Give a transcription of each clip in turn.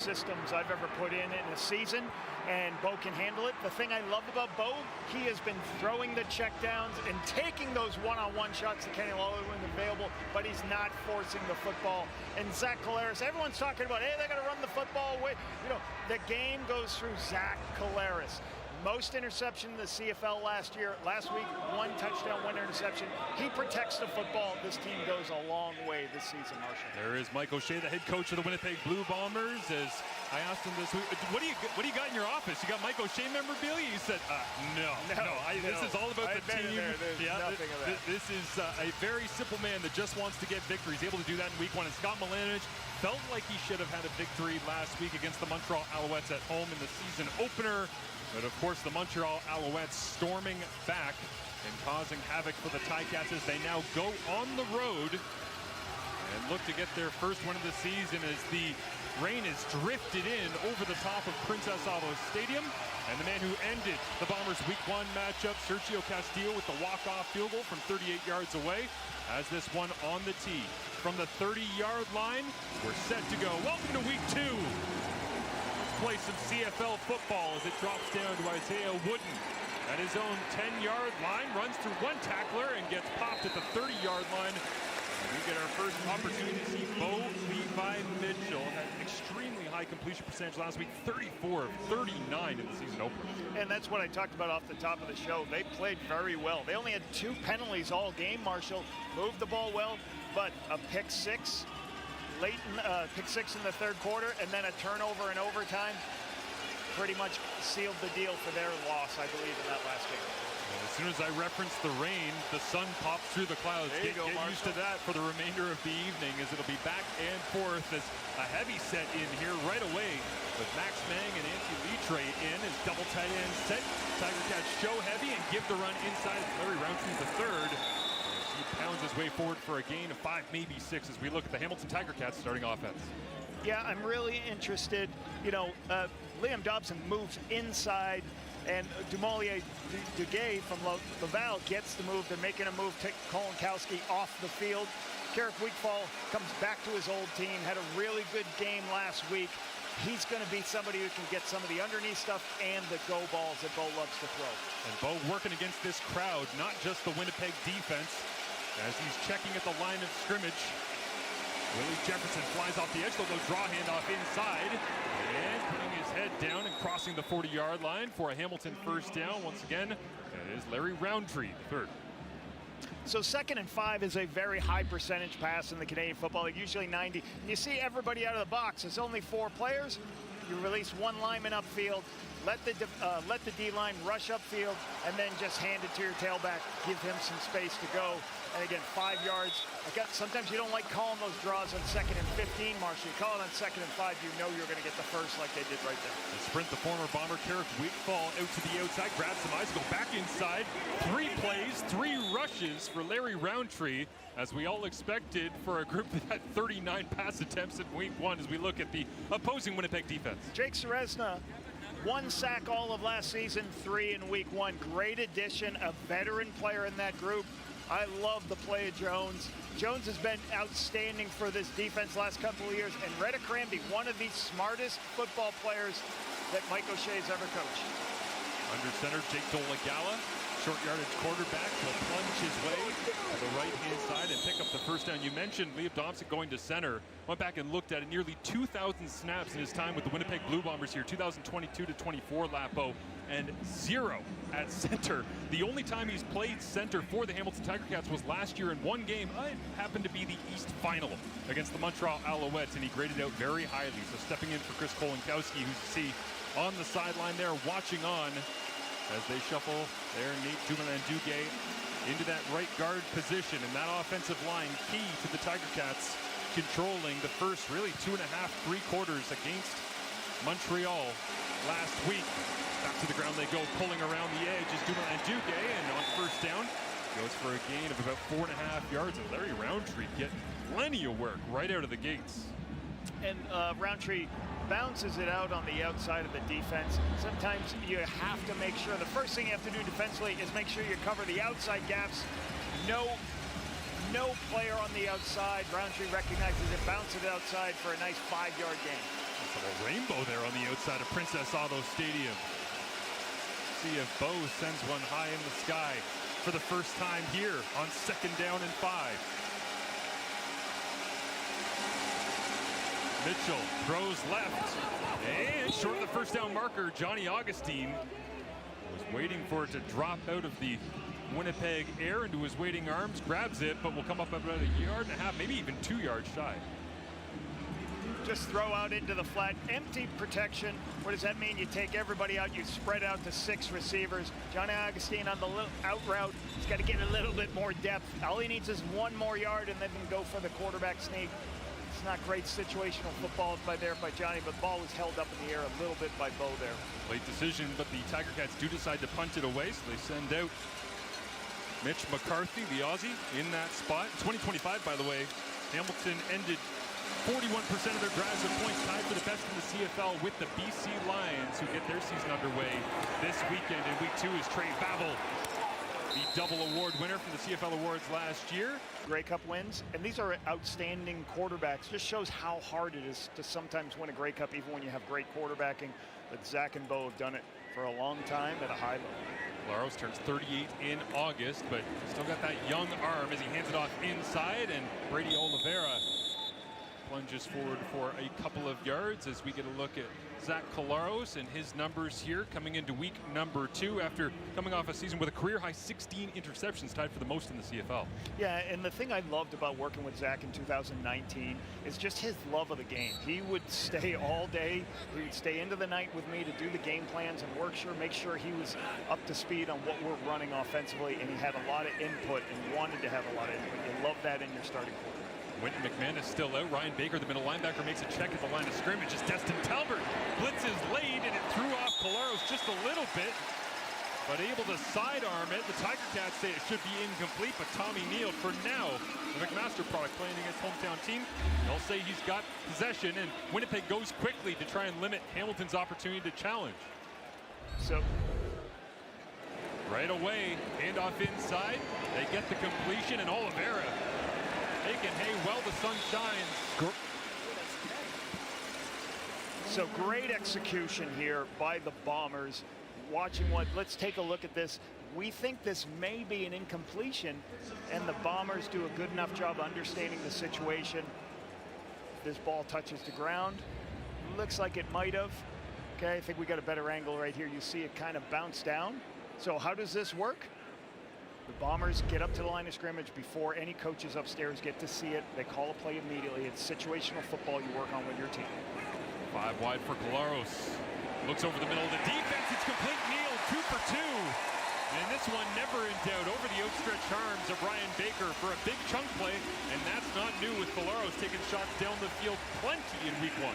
systems I've ever put in a season, and Bo can handle it. The thing I love about Bo, he has been throwing the checkdowns and taking those one-on-one shots that Kenny Lawler when available, but he's not forcing the football. And Zach Collaros, everyone's talking about, hey, they got to run the football away. You know, the game goes through Zach Collaros. Most interception in the CFL last week, 1 touchdown, 1 interception. He protects the football. This team goes a long way this season, Marshall. There is Mike O'Shea, the head coach of the Winnipeg Blue Bombers. As I asked him this week, what do you got in your office? You got Mike O'Shea memorabilia? He said, no. This is all about the team. Nothing of that. This is a very simple man that just wants to get victory. He's able to do that in week 1. And Scott Milanich felt like he should have had a victory last week against the Montreal Alouettes at home in the season opener. But of course, the Montreal Alouettes storming back and causing havoc for the Ticats as they now go on the road and look to get their first win of the season as the rain is drifted in over the top of Princess Auto Stadium. And the man who ended the Bombers' Week 1 matchup, Sergio Castillo, with the walk-off field goal from 38 yards away, has this one on the tee. From the 30-yard line, we're set to go. Welcome to Week 2. Play some CFL football as it drops down to Isaiah Wooden at his own 10-yard line, runs through 1 tackler and gets popped at the 30-yard line. And we get our first opportunity to see Bo Levi Mitchell. Had an extremely high completion percentage last week, 34 of 39 in the season opener. And that's what I talked about off the top of the show. They played very well. They only had 2 penalties all game, Marshall. Moved the ball well, but a pick 6. Late in, pick 6 in the 3rd quarter, and then a turnover in overtime pretty much sealed the deal for their loss, I believe, in that last game. And as soon as I reference the rain, the sun pops through the clouds. Get used to that for the remainder of the evening, as it'll be back and forth as a heavy set in here right away with Max Mang and Antti Litre in as double tight end set. Tiger Cats show heavy and give the run inside. Larry Roundtree the 3rd. He pounds his way forward for a gain of 5, maybe 6, as we look at the Hamilton Tiger Cats starting offense. Yeah, I'm really interested. You know, Liam Dobson moves inside, and Dumolier Duguay from Laval gets the move. They're making a move, take Kolinkowski off the field. Carrick Weekfall comes back to his old team, had a really good game last week. He's going to be somebody who can get some of the underneath stuff and the go balls that Bo loves to throw. And Bo working against this crowd, not just the Winnipeg defense, as he's checking at the line of scrimmage. Willie Jefferson flies off the edge, they'll go draw handoff inside, and putting his head down and crossing the 40-yard line for a Hamilton first down. Once again, it is Larry Roundtree, the 3rd. So 2nd and 5 is a very high percentage pass in the Canadian Football League, usually 90. You see everybody out of the box. It's only 4 players. You release 1 lineman upfield, let the D-line rush upfield, and then just hand it to your tailback, give him some space to go. And again, 5 yards. Sometimes you don't like calling those draws on 2nd and 15, Marshall. You call it on 2nd and 5, you know you're going to get the first like they did right there. The sprint, the former Bomber Carrick Weekfall out to the outside, grabs some eyes, go back inside. 3 plays, 3 rushes for Larry Roundtree, as we all expected for a group that had 39 pass attempts in week 1 as we look at the opposing Winnipeg defense. Jake Seresna, 1 sack all of last season, 3 in week 1. Great addition, a veteran player in that group. I love the play of Jones. Jones has been outstanding for this defense last couple of years, and Retta Cranby, one of the smartest football players that Mike O'Shea has ever coached. Under center, Jake Dolagala, short yardage quarterback, will plunge his way to the right-hand side and pick up the first down. You mentioned Liam Dobson going to center. Went back and looked at it, nearly 2,000 snaps in his time with the Winnipeg Blue Bombers here, 2022 to 24, Lapo, and 0 at center. The only time he's played center for the Hamilton Tiger Cats was last year in 1 game. It happened to be the East Final against the Montreal Alouettes, and he graded out very highly. So stepping in for Chris Kolinkowski, who you see on the sideline there, watching on as they shuffle there, Nate Dumoulin-Duguay into that right guard position, and that offensive line key to the Tiger Cats controlling the first really 2.5, 3 quarters against Montreal last week. Back to the ground they go, pulling around the edge is Dumoulin-Duguay, and on first down goes for a gain of about 4.5 yards, and Larry Roundtree getting plenty of work right out of the gates. And Roundtree bounces it out on the outside of the defense. Sometimes you have to make sure, the first thing you have to do defensively is make sure you cover the outside gaps. No player on the outside. Roundtree recognizes it, bounces it outside for a nice 5-yard gain. Nice little rainbow there on the outside of Princess Auto Stadium. See if Bo sends one high in the sky for the first time here on 2nd down and 5. Mitchell throws left and short of the first down marker. Johnny Augustine was waiting for it to drop out of the Winnipeg air into his waiting arms, grabs it, but will come up about 1.5 yards, maybe even 2 yards shy. Just throw out into the flat, empty protection. What does that mean? You take everybody out, you spread out to 6 receivers. Johnny Augustine on the out route. He's got to get a little bit more depth. All he needs is 1 more yard and then go for the quarterback sneak. It's not great situational football by Johnny, but the ball was held up in the air a little bit by Bo there. Late decision, but the Tiger Cats do decide to punt it away, so they send out Mitch McCarthy, the Aussie, in that spot. 2025, by the way, Hamilton ended 41% of their drives with points, tied for the best in the CFL with the BC Lions, who get their season underway this weekend. In week 2 is Trey Babel, the double award winner from the CFL Awards last year. Grey Cup wins, and these are outstanding quarterbacks. Just shows how hard it is to sometimes win a Grey Cup, even when you have great quarterbacking. But Zach and Bo have done it for a long time at a high level. Laros turns 38 in August, but still got that young arm as he hands it off inside, and Brady Oliveira plunges forward for a couple of yards as we get a look at Zach Collaros and his numbers here coming into week number 2 after coming off a season with a career-high 16 interceptions, tied for the most in the CFL. Yeah, and the thing I loved about working with Zach in 2019 is just his love of the game. He would stay all day. He would stay into the night with me to do the game plans and make sure he was up to speed on what we're running offensively, and he had a lot of input and wanted to have a lot of input. You love that in your starting quarterback. Quentin McManus still out. Ryan Baker, the middle linebacker, makes a check at the line of scrimmage as Destin Talbert blitzes late, and it threw off Collaros just a little bit, but able to sidearm it. The Tiger Cats say it should be incomplete, but Tommy Neal, for now, the McMaster product playing against hometown team, they'll say he's got possession, and Winnipeg goes quickly to try and limit Hamilton's opportunity to challenge. So right away, handoff inside. They get the completion, and Oliveira making hay while the sun shines. So great execution here by the Bombers. Let's take a look at this. We think this may be an incompletion, and the Bombers do a good enough job understanding the situation. This ball touches the ground. Looks like it might have. Okay, I think we got a better angle right here. You see it kind of bounce down. So how does this work? The Bombers get up to the line of scrimmage before any coaches upstairs get to see it. They call a play immediately. It's situational football you work on with your team. 5 wide for Collaros. Looks over the middle of the defense. It's complete. Neal 2 for 2. And this one never in doubt. Over the outstretched arms of Ryan Baker for a big chunk play. And that's not new with Collaros taking shots down the field plenty in week 1.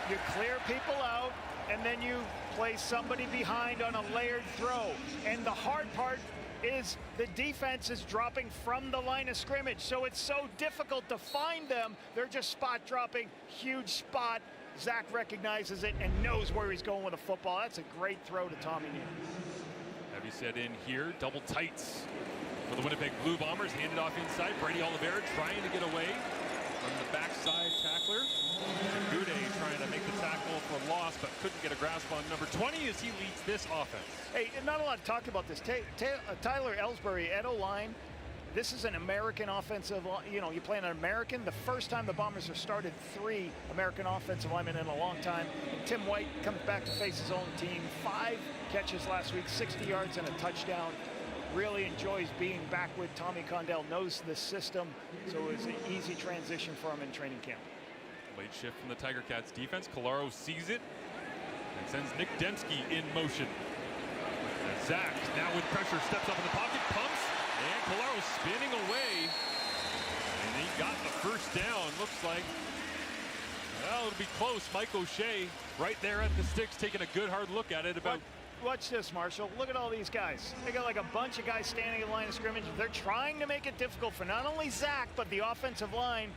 You clear people out, and then you play somebody behind on a layered throw. And the hard part is the defense is dropping from the line of scrimmage, so it's so difficult to find them. They're just spot dropping, huge spot. Zach recognizes it and knows where he's going with the football. That's a great throw to Tommy Neal. Heavy set in here, double tights for the Winnipeg Blue Bombers. Handed off inside. Brady Oliveira trying to get away from the backside tackler. Gude trying to make the tackle for loss, but couldn't get a grasp on number 20 as he leads this offense. Hey, not a lot to talk about this. Tyler Ellsbury at O-line. This is an American offensive, you play an American. The first time the Bombers have started 3 American offensive linemen in a long time. And Tim White comes back to face his own team. 5 catches last week, 60 yards and a touchdown. Really enjoys being back with Tommy Condell, knows the system, so it was an easy transition for him in training camp. Late shift from the Tiger Cats defense. Collaros sees it and sends Nick Dembski in motion. And Zach, now with pressure, steps up in the pocket, pumps, and Collaros spinning away. And he got the first down, looks like. Well, it'll be close. Mike O'Shea right there at the sticks, taking a good hard look at it. Watch this, Marshall. Look at all these guys. They got like a bunch of guys standing in the line of scrimmage. They're trying to make it difficult for not only Zach, but the offensive line.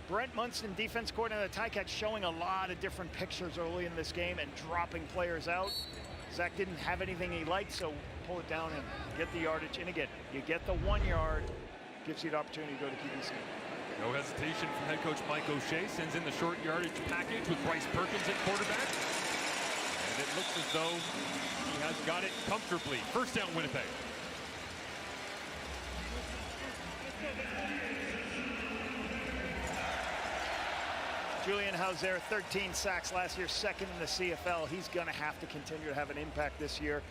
Brent Munson, defense coordinator of the Ticats, showing a lot of different pictures early in this game and dropping players out. Zach didn't have anything he liked, so pull it down and get the yardage. And again, you get the 1 yard, gives you the opportunity to go to QBC. No hesitation from head coach Mike O'Shea. Sends in the short yardage package with Bryce Perkins at quarterback. And it looks as though he has got it comfortably. First down, Winnipeg. Julian Hauser, 13 sacks last year, second in the CFL. He's going to have to continue to have an impact this year.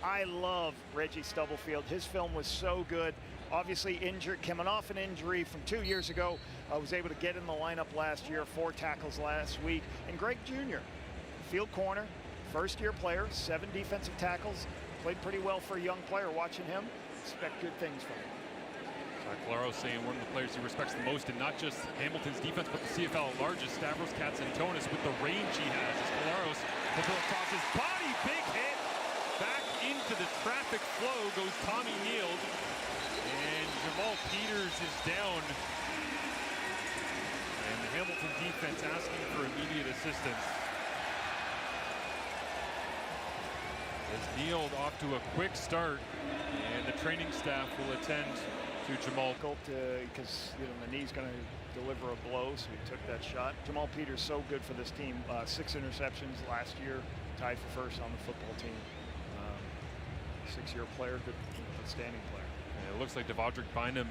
I love Reggie Stubblefield. His film was so good. Obviously injured, coming off an injury from 2 years ago. I was able to get in the lineup last year, 4 tackles last week. And Greg Jr., field corner, first-year player, 7 defensive tackles. Played pretty well for a young player. Watching him, expect good things from him. Claro saying one of the players he respects the most, and not just Hamilton's defense, but the CFL at large, is Stavros Katsantonis with the range he has. As Claros will throw across his body, big hit. Back into the traffic flow goes Tommy Nield. And Jamal Peters is down. And the Hamilton defense asking for immediate assistance. As Nield off to a quick start, and the training staff will attend to Jamal. Because the knee's going to deliver a blow, so he took that shot. Jamal Peters so good for this team. 6 interceptions last year, tied for first on the football team. 6-year player, good, outstanding player. And it looks like Devondrick Bynum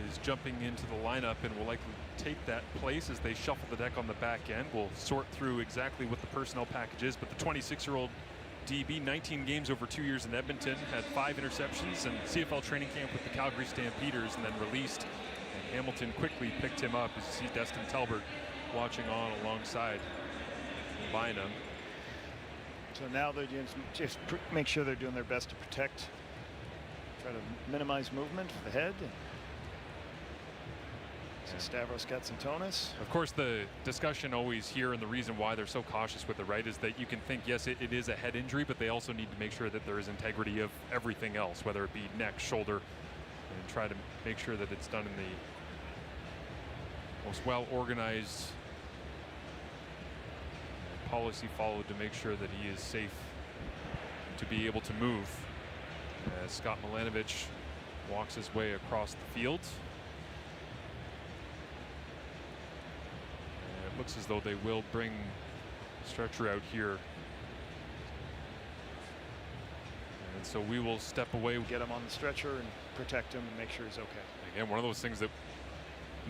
is jumping into the lineup and will likely take that place as they shuffle the deck on the back end. We'll sort through exactly what the personnel package is, but the 26-year-old DB, 19 games over 2 years in Edmonton, had 5 interceptions and CFL training camp with the Calgary Stampeders, and then released. And Hamilton quickly picked him up, as you see Destin Talbert watching on alongside Bynum. So now they just make sure they're doing their best to protect, try to minimize movement for the head. So Stavros Katsantonis. Of course, the discussion always here, and the reason why they're so cautious with it, right, is that you can think, yes, it is a head injury, but they also need to make sure that there is integrity of everything else, whether it be neck, shoulder, and try to make sure that it's done in the most well-organized policy followed to make sure that he is safe to be able to move. As Scott Milanovic walks his way across the field. And it looks as though they will bring stretcher out here. And so we will step away. Get him on the stretcher and protect him and make sure he's okay. Again, one of those things that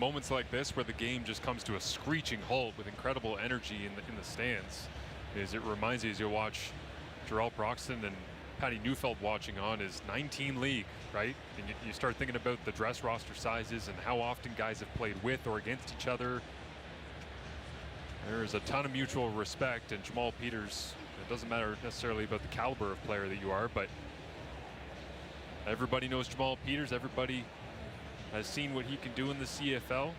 moments like this where the game just comes to a screeching halt with incredible energy in the stands, is it reminds you as you watch Jarrell Broxton and Patty Neufeld watching on is 19 league, right? And you start thinking about the dress roster sizes and how often guys have played with or against each other. There is a ton of mutual respect, and Jamal Peters, it doesn't matter necessarily about the caliber of player that you are, but everybody knows Jamal Peters. Everybody has seen what he can do in the CFL,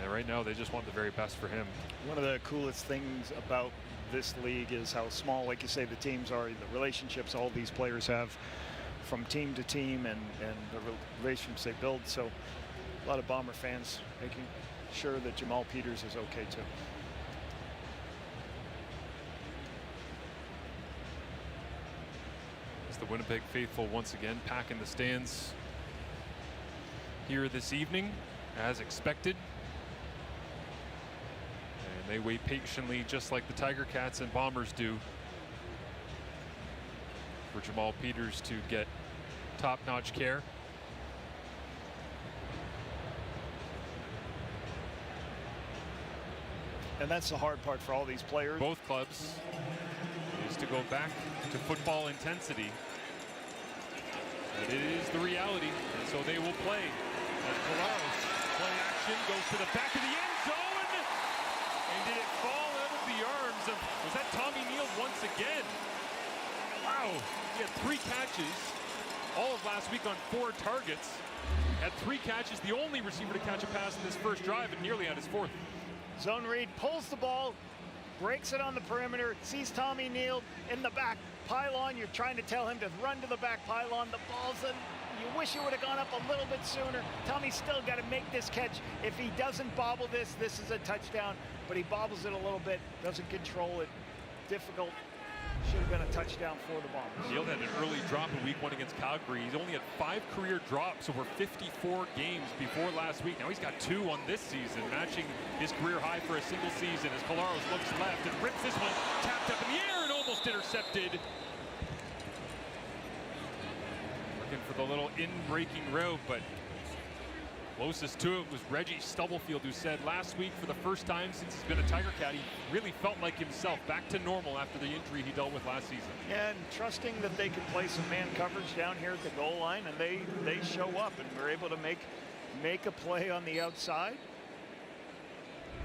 and right now they just want the very best for him. One of the coolest things about this league is how small, like you say, the teams are, the relationships all these players have from team to team, and the relationships they build. So a lot of Bomber fans making sure that Jamal Peters is okay too. As the Winnipeg faithful once again packing the stands here this evening, as expected. And they wait patiently, just like the Tiger Cats and Bombers do, for Jamal Peters to get top-notch care. And that's the hard part for all these players. Both clubs is to go back to football intensity. But it is the reality, and so they will play. As Claros, play action, goes to the back of the end zone. And did it fall out of the arms of, was that Tommy Nield once again? Wow, he had 3 catches all of last week on 4 targets. Had 3 catches, the only receiver to catch a pass in this first drive, and nearly had his 4th. Zone read, pulls the ball, breaks it on the perimeter, sees Tommy Nield in the back pylon. You're trying to tell him to run to the back pylon. The ball's in. You wish it would have gone up a little bit sooner. Tommy's still got to make this catch. If he doesn't bobble this, this is a touchdown. But he bobbles it a little bit, doesn't control it. Difficult should have been a touchdown for the Bombers. Field had an early drop in week 1 against Calgary. He's only had 5 career drops over 54 games before last week. Now he's got 2 on this season, matching his career high for a single season as Collaros looks left and rips this one, tapped up in the air and almost intercepted. Looking for the little in-breaking route, but closest to it was Reggie Stubblefield, who said last week for the first time since he's been a Tiger Cat, he really felt like himself, back to normal after the injury he dealt with last season. Yeah, and trusting that they can play some man coverage down here at the goal line, and they show up and we're able to make a play on the outside.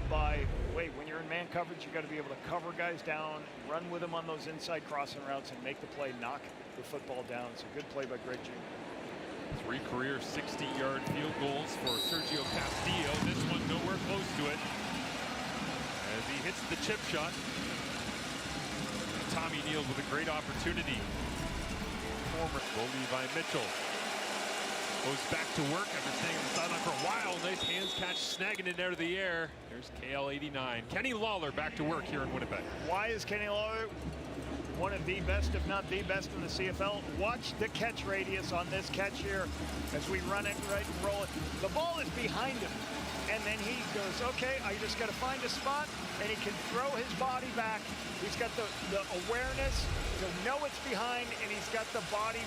When you're in man coverage, you got to be able to cover guys down, run with them on those inside crossing routes, and make the play, knock the football down. It's a good play by Greg Jr. 3 career 60-yard field goals for Sergio Castillo. This one nowhere close to it as he hits the chip shot. And Tommy Neal with a great opportunity. Former Levi Mitchell goes back to work after staying on the sideline for a while. Nice hands catch, snagging it out of the air. There's KL89. Kenny Lawler back to work here in Winnipeg. Why is Kenny Lawler one of the best, if not the best in the CFL? Watch the catch radius on this catch here as we run it right and roll it. The ball is behind him, and then he goes, okay, I just got to find a spot, and he can throw his body back. He's got the awareness to know it's behind, and he's got the body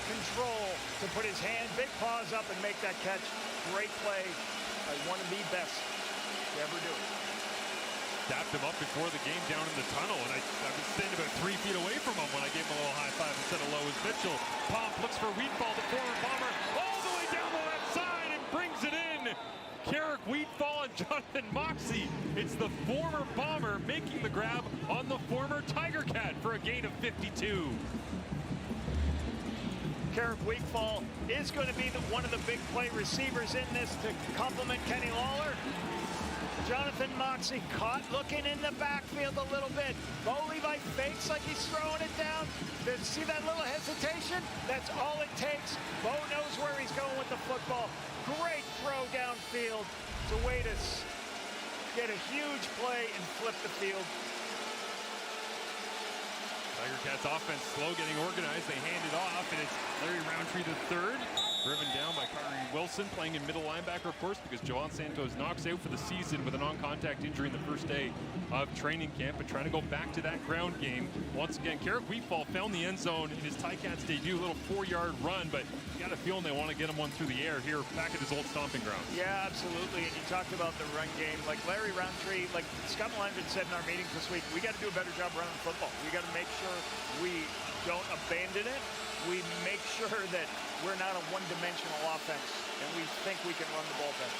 control to put his hand, big paws up, and make that catch. Great play by one of the best to ever do it. Dapped him up before the game down in the tunnel, and I was standing about 3 feet away from him when I gave him a little high five and said hello as Mitchell. Pomp looks for Wheatfall, the former Bomber, all the way down the left side and brings it in. Carrick Wheatfall and Jonathan Moxey. It's the former Bomber making the grab on the former Tiger Cat for a gain of 52. Carrick Wheatfall is going to be one of the big play receivers in this to complement Kenny Lawler. Jonathan Moxey caught looking in the backfield a little bit. Bo Levi fakes like he's throwing it down. See that little hesitation? That's all it takes. Bo knows where he's going with the football. Great throw downfield. It's a way to get a huge play and flip the field. Tiger Cats offense slow getting organized. They hand it off, and it's Larry Roundtree the third. Driven down by Kyrie Wilson, playing in middle linebacker, of course, because Joel Santos knocks out for the season with a non-contact injury in the first day of training camp, but trying to go back to that ground game. Once again, Carrick Wheatfall found the end zone in his Ticats debut, a little 4-yard run, but you got a feeling they want to get him one through the air here back at his old stomping grounds. Yeah, absolutely. And you talked about the run game. Like Larry Roundtree, like Scott Melandrin said in our meetings this week, we got to do a better job running the football. We got to make sure we don't abandon it. We make sure that we're not a one-dimensional offense, and we think we can run the ball better.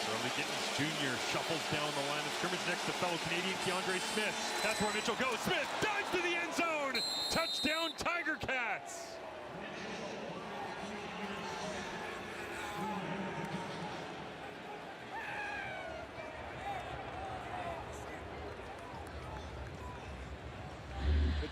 Charlie Gittens Jr. shuffles down the line of scrimmage next to fellow Canadian Keandre Smith. That's where Mitchell goes. Smith dives to the end zone. Touchdown, Tiger Cats.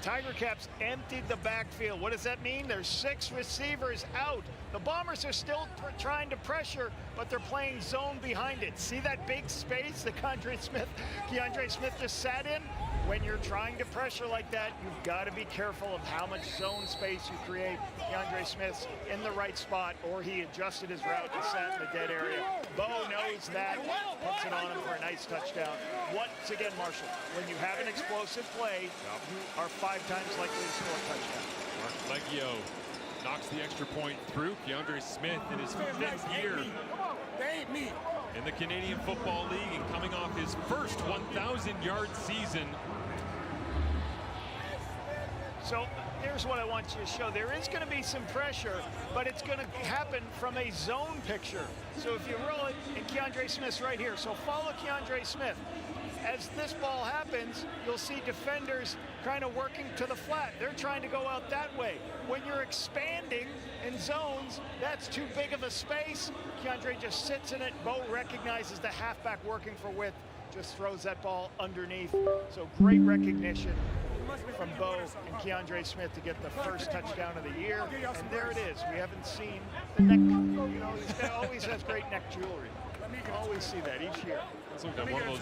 Tiger Cats emptied the backfield. What does that mean? There's 6 receivers out. The Bombers are still trying to pressure, but they're playing zone behind it. See that big space that Keandre Smith just sat in? When you're trying to pressure like that, you've got to be careful of how much zone space you create. Keandre Smith's in the right spot, or he adjusted his route and sat in the dead area. Bo knows that, puts it on him for a nice touchdown. Once again, Marshall, when you have an explosive play, you are 5 times likely to score a touchdown. Mark Leggio knocks the extra point through. Keandre Smith in his 5th year in the Canadian Football League and coming off his first 1,000-yard season. So here's what I want you to show. There is going to be some pressure, but it's going to happen from a zone picture. So if you roll it, and Keandre Smith's right here. So follow Keandre Smith. As this ball happens, you'll see defenders kind of working to the flat. They're trying to go out that way. When you're expanding in zones, that's too big of a space. Keandre just sits in it. Bo recognizes the halfback working for width, just throws that ball underneath. So great recognition from Bo and Keandre Smith to get the first touchdown of the year. And there it is. We haven't seen the neck. You know, he always has great neck jewelry. Always see that each year. So we've got one of those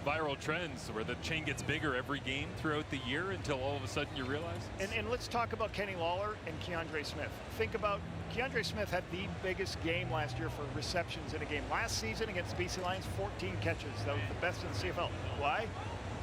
viral trends where the chain gets bigger every game throughout the year until all of a sudden you realize. And let's talk about Kenny Lawler and Keandre Smith. Think about Keandre Smith had the biggest game last year for receptions in a game. Last season against the BC Lions, 14 catches. That was the best in the CFL. Why?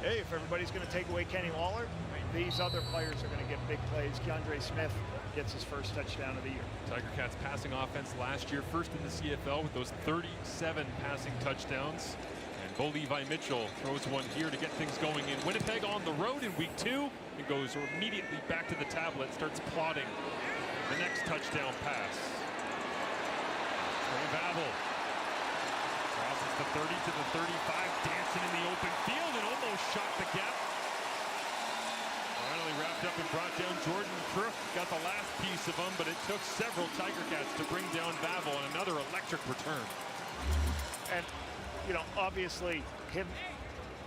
Hey, if everybody's going to take away Kenny Lawler, these other players are going to get big plays. Keandre Smith gets his first touchdown of the year. Tiger Cats passing offense last year, first in the CFL with those 37 passing touchdowns. And Bo Levi Mitchell throws one here to get things going in Winnipeg on the road in week 2. It goes immediately back to the tablet, starts plotting the next touchdown pass. Trey Babel crosses the 30 to the 35, dancing in the open field and almost shot the gap. Finally wrapped up and brought down Jordan Crook. Got the last piece of him, but it took several Tiger Cats to bring down Babel on another electric return. And, you know, obviously,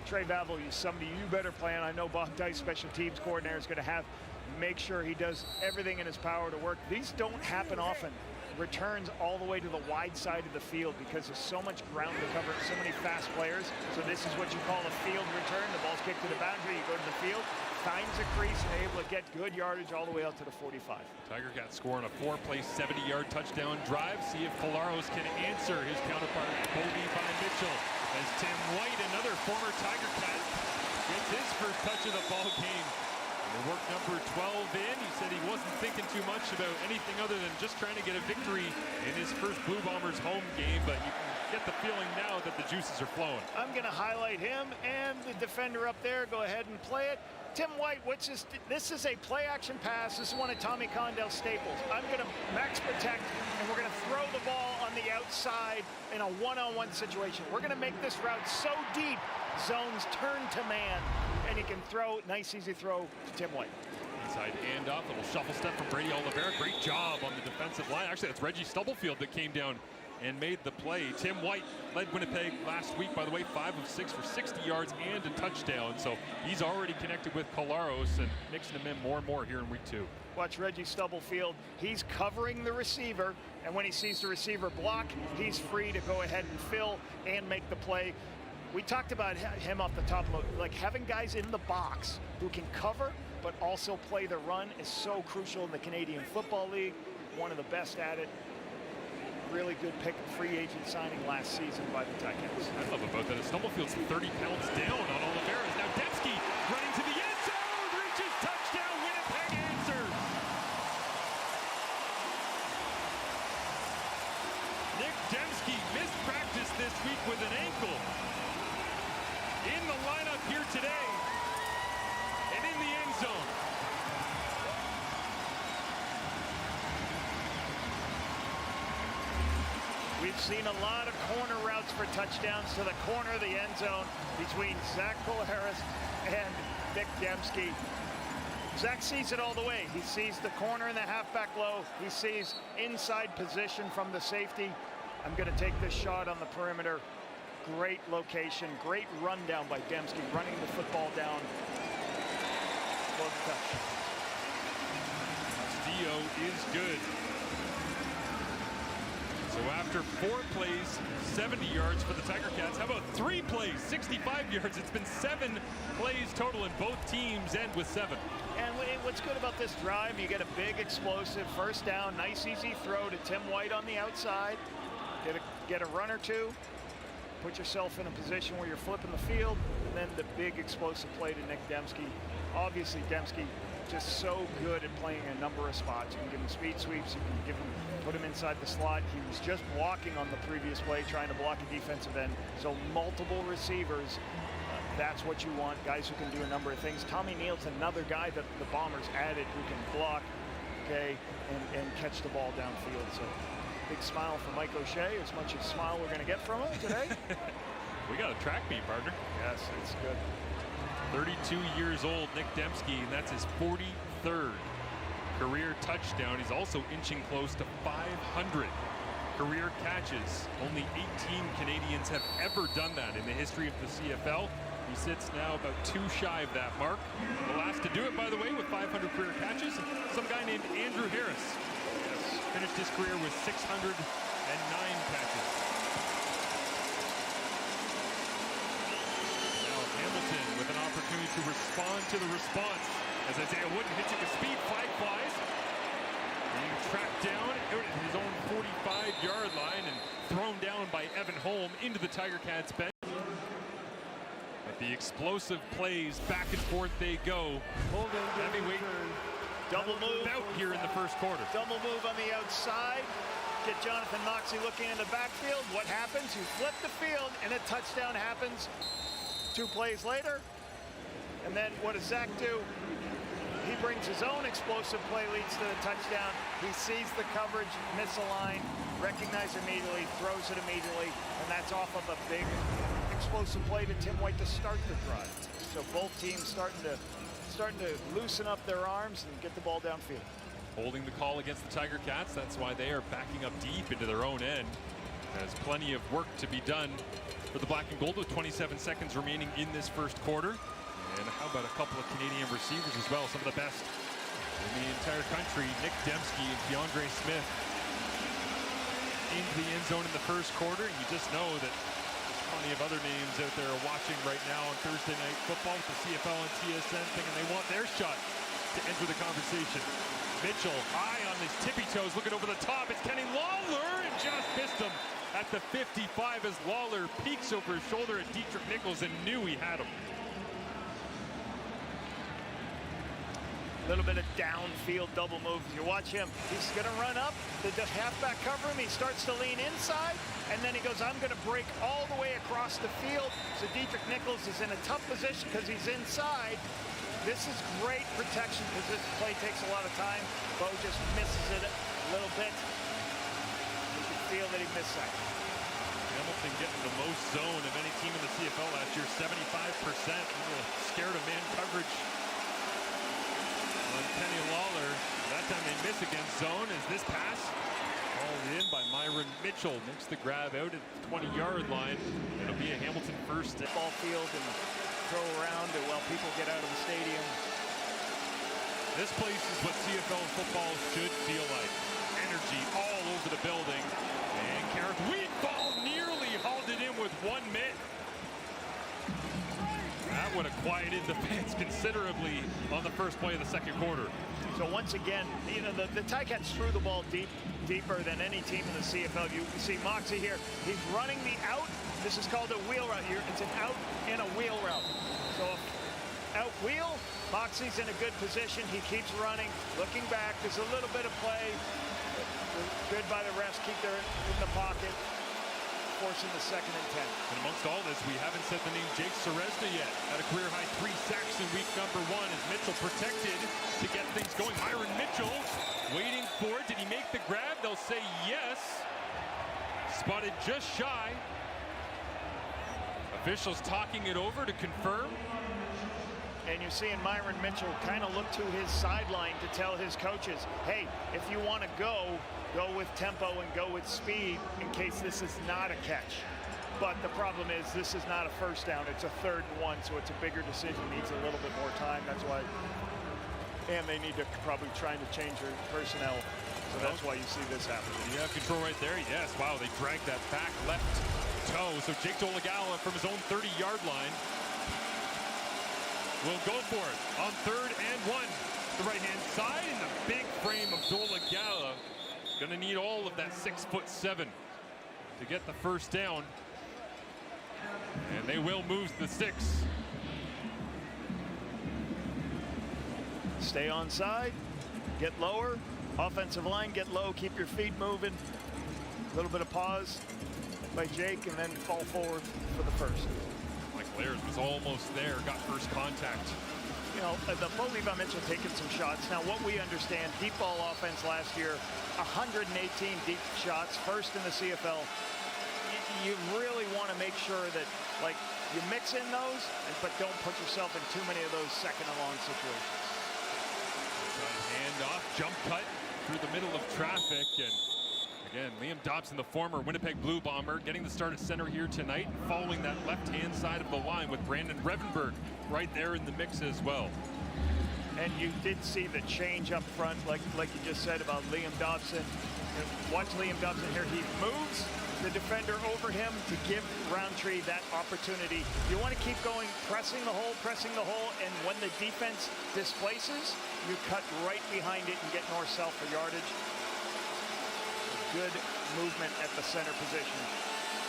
Trey Babel, is somebody you better plan. I know Bob Dice, special teams coordinator, is going to make sure he does everything in his power to work. These don't happen often. Returns all the way to the wide side of the field because there's so much ground to cover, so many fast players. So this is what you call a field return. The ball's kicked to the boundary, you go to the field, finds a crease and able to get good yardage all the way out to the 45. Tiger Cats scoring a 4-play, 70-yard touchdown drive. See if Colaros can answer his counterpart, Bo Levi Mitchell, as Tim White, another former Tiger Cat, gets his first touch of the ball game. They worked number 12 in. He said he wasn't thinking too much about anything other than just trying to get a victory in his first Blue Bombers home game, but you can get the feeling now that the juices are flowing. I'm going to highlight him and the defender up there. Go ahead and play it. Tim White, this is a play-action pass. This is one of Tommy Condell's staples. I'm going to max protect, and we're going to throw the ball on the outside in a one-on-one situation. We're going to make this route so deep, zones turn to man, and he can throw, nice easy throw to Tim White. Inside handoff, little shuffle step from Brady Oliveira. Great job on the defensive line. Actually, that's Reggie Stubblefield that came down and made the play. Tim White led Winnipeg last week, by the way, 5 of 6 for 60 yards and a touchdown. So he's already connected with Colaros and mixing him in more and more here in week 2. Watch Reggie Stubblefield. He's covering the receiver, and when he sees the receiver block, he's free to go ahead and fill and make the play. We talked about him off the top, like having guys in the box who can cover but also play the run is so crucial in the Canadian Football League. One of the best at it. Really good pick, free agent signing last season by the Ticats. I love about that is Stubblefield's 30 pounds down on Oliveira. Now Dembski running to the end zone, reaches touchdown. Winnipeg answers. Nick Dembski missed practice this week with an ankle. In the lineup here today and in the end zone. We've seen a lot of corner routes for touchdowns to the corner of the end zone between Zach Colaros and Nick Dembski. Zach sees it all the way. He sees the corner and the halfback low. He sees inside position from the safety. I'm going to take this shot on the perimeter. Great location, great rundown by Dembski, running the football down. Well touch. Castillo is good. So after 4 plays, 70 yards for the Tiger Cats. How about 3 plays, 65 yards? It's been 7 plays total, and both teams end with 7. And what's good about this drive, you get a big explosive first down, nice easy throw to Tim White on the outside. Get a run or two. Put yourself in a position where you're flipping the field, and then the big explosive play to Nick Dembski. Obviously, Dembski just so good at playing a number of spots. You can give him speed sweeps, you can put him inside the slot. He was just blocking on the previous play, trying to block a defensive end. So multiple receivers, that's what you want, guys who can do a number of things. Tommy Neal's another guy that the Bombers added who can block, okay, and catch the ball downfield. So big smile for Mike O'Shea, as much as smile we're going to get from him today. We got a track meet, partner. Yes, it's good. 32 years old, Nick Dembski, and that's his 43rd career touchdown. He's also inching close to 500 career catches. Only 18 Canadians have ever done that in the history of the CFL. He sits now about 2 shy of that mark. The last to do it, by the way, with 500 career catches, some guy named Andrew Harris. Finished his career with 609 catches. to respond to the response. As Isaiah Wooden hits it with speed, flag flies. Being tracked down out at his own 45-yard line and thrown down by Evan Holm into the Tiger Cats bench. But the explosive plays, back and forth they go. Heavyweight double move out here in the first quarter. Double move on the outside. Get Jonathan Moxey looking in the backfield. What happens? You flip the field and a touchdown happens 2 plays later. And then what does Zach do? He brings his own explosive play, leads to the touchdown. He sees the coverage, misaligned, recognizes immediately, throws it immediately, and that's off of a big explosive play to Tim White to start the drive. So both teams starting to loosen up their arms and get the ball downfield. Holding the call against the Tiger Cats. That's why they are backing up deep into their own end. There's plenty of work to be done for the Black and Gold with 27 seconds remaining in this first quarter. And how about a couple of Canadian receivers as well, some of the best in the entire country. Nick Dembski and DeAndre Smith into the end zone in the first quarter. And you just know that there's plenty of other names out there watching right now on Thursday Night Football with the CFL and TSN thinking they want their shot to enter the conversation. Mitchell high on his tippy toes, looking over the top. It's Kenny Lawler and just missed him at the 55 as Lawler peeks over his shoulder at Dietrich Nichols and knew he had him. A little bit of downfield double move. You watch him. He's going to run up. The halfback cover him. He starts to lean inside, and then he goes, I'm going to break all the way across the field. So Dietrich Nichols is in a tough position because he's inside. This is great protection because this play takes a lot of time. Bo just misses it a little bit. You can feel that he missed that. Hamilton getting the most zone of any team in the CFL last year, 75%. Scared of man coverage on Kenny Lawler. That time they miss against zone as this pass hauled in by Myron Mitchell. Makes the grab out at the 20-yard line. It'll be a Hamilton first. Ball field and throw around it while people get out of the stadium. This place is what CFL football should feel like. Energy all over the building. And Carrick Wheatball nearly hauled it in with 1 minute. That would have quieted the fans considerably on the first play of the second quarter. So once again, you know, the Ticats threw the ball deeper than any team in the CFL. You see Moxey here. He's running the out. This is called a wheel route. It's an out and a wheel route. So out wheel, Moxey's in a good position. He keeps running, looking back. There's a little bit of play. Good by the refs. Keep their in the pocket. Forcing the 2nd and 10. And amongst all this, we haven't said the name Jake Serezna yet. At a career-high 3 sacks in week number 1 as Mitchell protected to get things going. Myron Mitchell waiting for it. Did he make the grab? They'll say yes. Spotted just shy. Officials talking it over to confirm. And you're seeing Myron Mitchell kind of look to his sideline to tell his coaches, hey, if you want to go with tempo and go with speed in case this is not a catch. But the problem is this is not a first down. It's a 3rd and 1, so it's a bigger decision. Needs a little bit more time. That's why. And they need to probably trying to change their personnel. So that's why you see this happen. You have control right there. Yes. Wow, they dragged that back left toe. So Jake Dolegala from his own 30-yard line will go for it on 3rd and 1. The right-hand side and the big frame of Dolegala. Going to need all of that 6'7" to get the first down. And they will move the sticks. Stay on side, get lower. Offensive line, get low, keep your feet moving. A little bit of pause by Jake and then fall forward for the first. Michael Ayers was almost there, got first contact. You know, the Bo Levi Mitchell taking some shots. Now, what we understand, deep ball offense last year, 118 deep shots, first in the CFL. You really want to make sure that, like, you mix in those, but don't put yourself in too many of those second and long situations. Hand off, jump cut through the middle of traffic, and again, Liam Dobson, the former Winnipeg Blue Bomber, getting the start at center here tonight, following that left-hand side of the line with Brandon Revenberg right there in the mix as well. And you did see the change up front, like you just said about Liam Dobson. Watch Liam Dobson here. He moves, the defender over him to give Roundtree that opportunity. You want to keep going, pressing the hole, and when the defense displaces, you cut right behind it and get north-south for yardage. Good movement at the center position.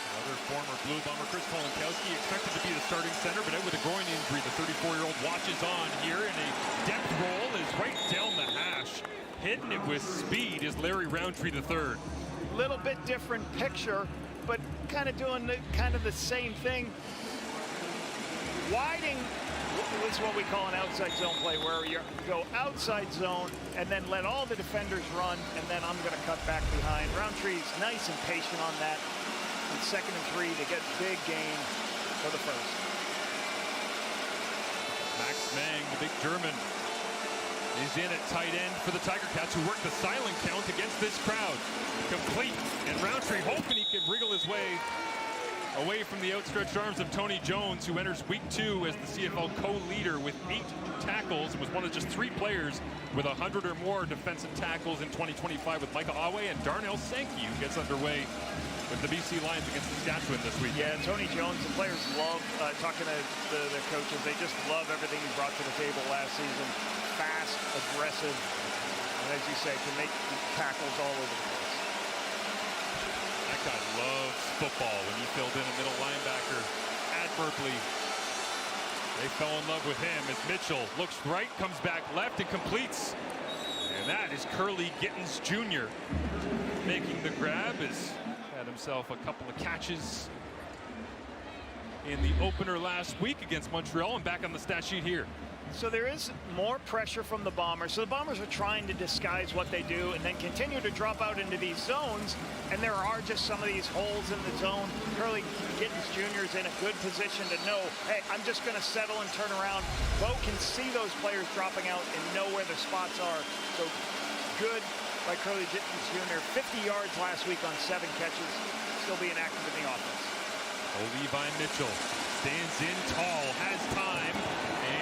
Another former Blue Bomber, Chris Kolinkowski, expected to be the starting center, but out with a groin injury. The 34-year-old watches on here, and a depth roll is right down the hash. Hitting it with speed is Larry Roundtree III. Little bit different picture, but kind of doing the same thing. Widing is what we call an outside zone play, where you go outside zone and then let all the defenders run, and then I'm going to cut back behind. Roundtree's nice and patient on that. And 2nd and 3 to get big gain for the first. Max Mang, the big German, is in at tight end for the Tiger Cats, who work the silent count against this crowd. Complete, and Roundtree hoping he can wriggle his way away from the outstretched arms of Tony Jones, who enters week 2 as the CFL co-leader with 8 tackles and was one of just 3 players with 100 or more defensive tackles in 2025, with Micah Awe and Darnell Sankey, who gets underway with the BC Lions against Saskatchewan this week. Yeah, Tony Jones, the players love talking to the coaches. They just love everything he brought to the table last season. Fast, aggressive, and as you say, can make tackles all over the place. That guy loves football. When he filled in a middle linebacker at Berkeley, they fell in love with him as Mitchell looks right, comes back left, and completes. And that is Curly Gittins Jr. making the grab. As had himself a couple of catches in the opener last week against Montreal, and back on the stat sheet here. So there is more pressure from the Bombers. So the Bombers are trying to disguise what they do and then continue to drop out into these zones. And there are just some of these holes in the zone. Curly Gittins Jr. is in a good position to know, hey, I'm just going to settle and turn around. Bo can see those players dropping out and know where their spots are. So good by Curly Gittins Jr. 50 yards last week on 7 catches. Still being active in the offense. Levi Mitchell stands in tall, has time,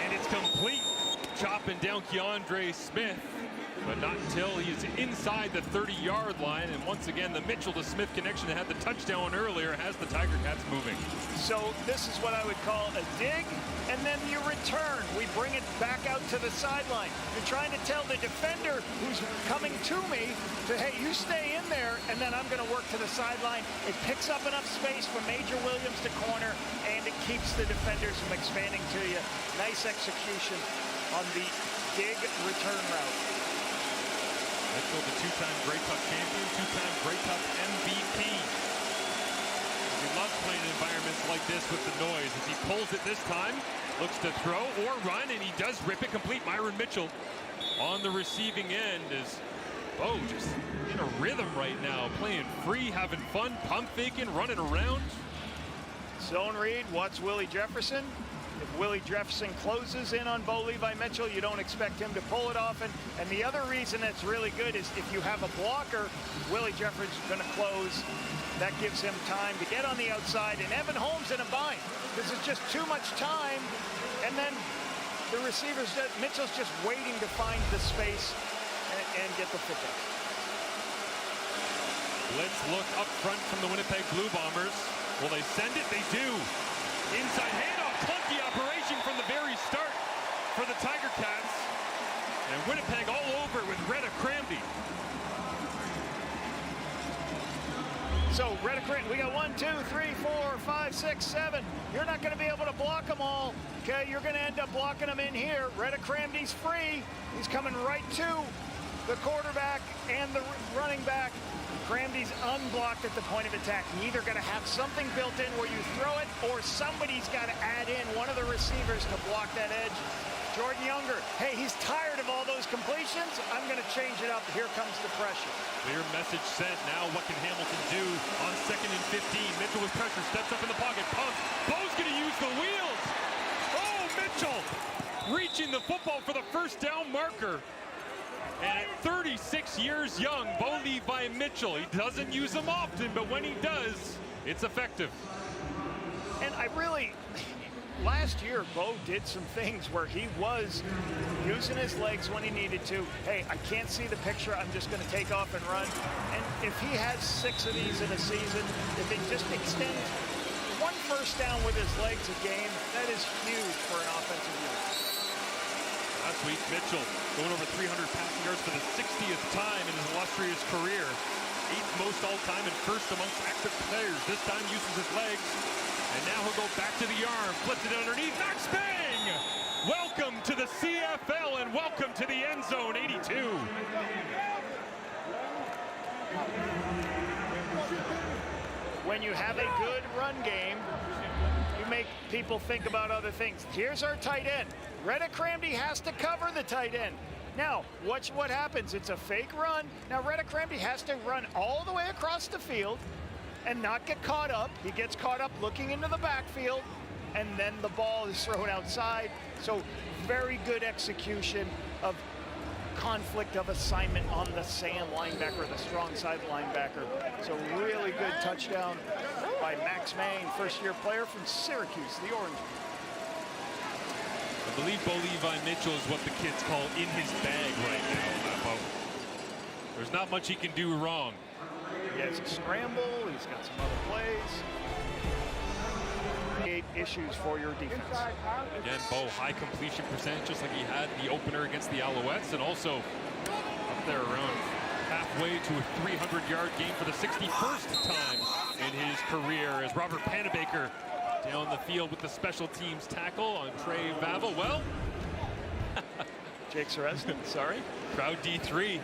and it's complete. Chopping down Keandre Smith, but not until he's inside the 30-yard line. And once again, the Mitchell to Smith connection that had the touchdown earlier has the Tiger Cats moving. So this is what I would call a dig, and then you return. We bring it back out to the sideline. You're trying to tell the defender who's coming to me to, hey, you stay in there, and then I'm going to work to the sideline. It picks up enough space for Major Williams to corner, and it keeps the defenders from expanding to you. Nice execution on the dig return route. Mitchell, the 2-time Grey Cup champion, 2-time Grey Cup MVP. He loves playing in environments like this with the noise. As he pulls it this time, looks to throw or run, and he does rip it complete. Myron Mitchell on the receiving end is just in a rhythm right now, playing free, having fun, pump faking, running around. Zone read, what's Willie Jefferson? If Willie Jefferson closes in on Bo Levi Mitchell, you don't expect him to pull it off. And the other reason that's really good is if you have a blocker, Willie Jefferson's going to close. That gives him time to get on the outside. And Evan Holmes in a bind. This is just too much time. And then the receivers, Mitchell's just waiting to find the space and get the football. Let's look up front from the Winnipeg Blue Bombers. Will they send it? They do. Inside handoff, clunky operation from the very start for the Tiger Cats. And Winnipeg all over with Retta Cramby. So Retta Cramby, we got 1, 2, 3, 4, 5, 6, 7. You're not going to be able to block them all. Okay, you're going to end up blocking them in here. Retta Cramby's free. He's coming right to the quarterback and the running back. Cramdy's unblocked at the point of attack. You're either going to have something built in where you throw it, or somebody's got to add in one of the receivers to block that edge. Jordan Younger, hey, he's tired of all those completions. I'm going to change it up. Here comes the pressure. Clear message sent. Now what can Hamilton do on 2nd and 15? Mitchell with pressure, steps up in the pocket, pumps. Bo's going to use the wheels. Oh, Mitchell reaching the football for the first down marker. And at 36 years young, Bo Levi Mitchell, he doesn't use them often, but when he does, it's effective. And I really, last year, Bo did some things where he was using his legs when he needed to. Hey, I can't see the picture. I'm just going to take off and run. And if he has 6 of these in a season, if he just extends 1 first down with his legs a game, that is huge for an offensive unit. Last week, Mitchell going over 300 passing yards for the 60th time in his illustrious career. 8th most all-time and first amongst active players. This time uses his legs. And now he'll go back to the arm, flips it underneath, Max Bang! Welcome to the CFL and welcome to the end zone, 82. When you have a good run game, you make people think about other things. Here's our tight end. Reddick-Ramsey has to cover the tight end. Now, watch what happens. It's a fake run. Now, Reddick-Ramsey has to run all the way across the field and not get caught up. He gets caught up looking into the backfield, and then the ball is thrown outside. So, very good execution of conflict of assignment on the Sam linebacker, the strong side linebacker. So, really good touchdown by Max Main, first-year player from Syracuse, the Orange. I believe Bo Levi Mitchell is what the kids call in his bag right now. There's not much he can do wrong. He has a scramble. He's got some other plays. 8 issues for your defense. Again, Bo, high completion percentage, just like he had the opener against the Alouettes, and also up there around halfway to a 300-yard game for the 61st time in his career as Robert Panabaker down the field with the special teams tackle on Trey Vavel. Well, Jake Seresnin, sorry. Crowd D3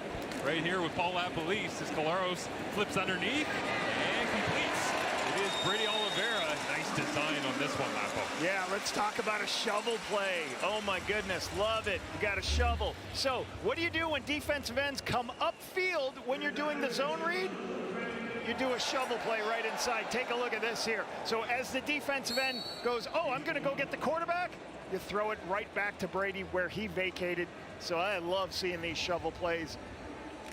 right here with Paul Lapalisse as Colaros flips underneath and completes. It is Brady Oliveira. Nice design on this one, Lapo. Yeah, let's talk about a shovel play. Oh my goodness, love it. You got a shovel. So what do you do when defensive ends come upfield when you're doing the zone read? You do a shovel play right inside. Take a look at this here. So as the defensive end goes, oh, I'm going to go get the quarterback, you throw it right back to Brady where he vacated. So I love seeing these shovel plays.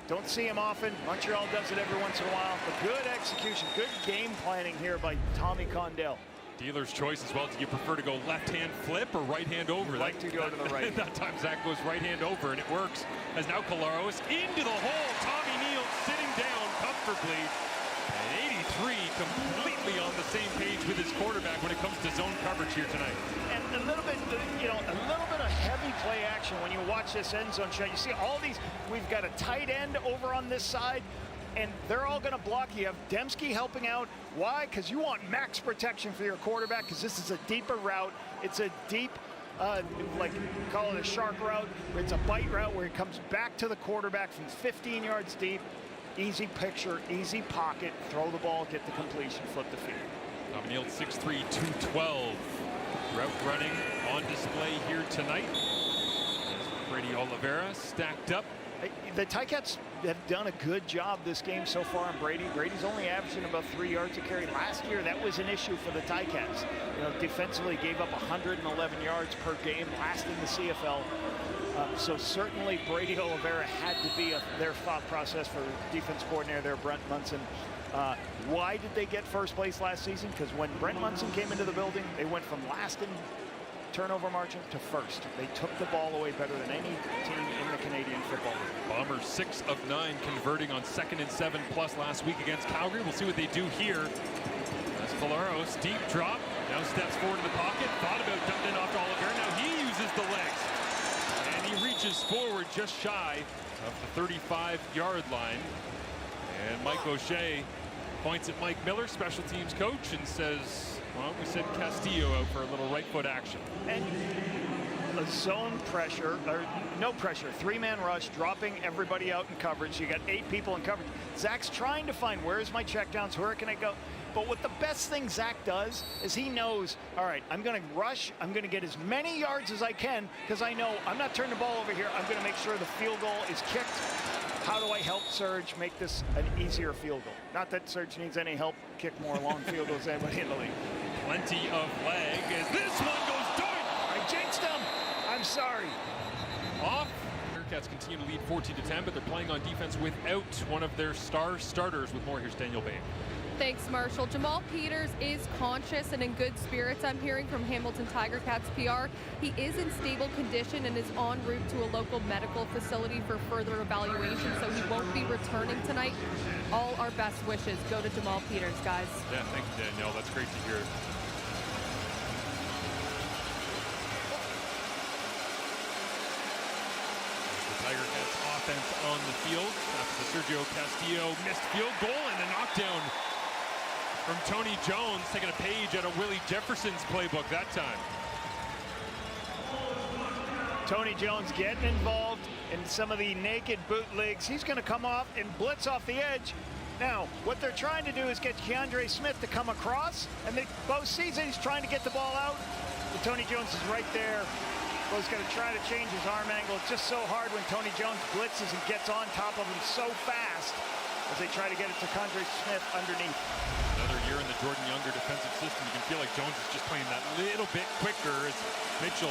Don't see him often. Montreal does it every once in a while. But good execution, good game planning here by Tommy Condell. Dealer's choice as well. Do you prefer to go left-hand flip or right-hand over? Like to go to the right. That time Zach goes right-hand over, and it works. As now Colaros into the hole. Tommy Neal sitting down comfortably. And 83 completely on the same page with his quarterback when it comes to zone coverage here tonight. And a little bit, a little bit of heavy play action when you watch this end zone shot. You see all these, we've got a tight end over on this side, and they're all going to block. You have Dembski helping out. Why? Because you want max protection for your quarterback, because this is a deeper route. It's a deep, like call it a shark route. It's a bite route where he comes back to the quarterback from 15 yards deep. Easy picture, easy pocket, throw the ball, get the completion, flip the field. Tommy Neal, 6'3", 212. Route running on display here tonight. Brady Oliveira stacked up. The Ticats have done a good job this game so far on Brady. Brady's only averaging about 3 yards a carry. Last year, that was an issue for the Ticats. Defensively gave up 111 yards per game last in the CFL. So certainly Brady Oliveira had to be their thought process for defense coordinator there, Brent Munson. Why did they get first place last season? Because when Brent Munson came into the building, they went from last in turnover margin to first. They took the ball away better than any team in the Canadian Football League. Bombers 6 of 9 converting on 2nd and 7+ last week against Calgary. We'll see what they do here. As Colaros, deep drop, now steps forward in the pocket, thought about dumping it off to Oliveira. Now he uses the legs. And he reaches forward just shy of the 35-yard line. And Mike O'Shea points at Mike Miller, special teams coach, and says, well, we sent Castillo out for a little right foot action. And a zone pressure, or no pressure, 3-man rush, dropping everybody out in coverage. You got 8 people in coverage. Zach's trying to find, where's my checkdowns, where can I go? But what the best thing Zach does is he knows, all right, I'm going to rush, I'm going to get as many yards as I can, because I know I'm not turning the ball over here. I'm going to make sure the field goal is kicked. How do I help Serge make this an easier field goal? Not that Serge needs any help, kick more long field goals than anybody in the league. Plenty of leg as this one goes down. I jinxed him. I'm sorry. Off. Bearcats continue to lead 14-10, but they're playing on defense without one of their starters. With more, here's Daniel Bain. Thanks, Marshall. Jamal Peters is conscious and in good spirits, I'm hearing from Hamilton Tiger Cats PR. He is in stable condition and is en route to a local medical facility for further evaluation, so he won't be returning tonight. All our best wishes go to Jamal Peters, guys. Yeah, thank you, Danielle. That's great to hear. Tiger Cats offense on the field after the Sergio Castillo missed field goal and a knockdown from Tony Jones, taking a page out of Willie Jefferson's playbook that time. Tony Jones getting involved in some of the naked bootlegs. He's going to come off and blitz off the edge. Now, what they're trying to do is get Keandre Smith to come across, and both seasons he's trying to get the ball out. But Tony Jones is right there. Bo's going to try to change his arm angle. It's just so hard when Tony Jones blitzes and gets on top of him so fast as they try to get it to Keandre Smith underneath. Another year in the Jordan Younger defensive system. You can feel like Jones is just playing that little bit quicker as Mitchell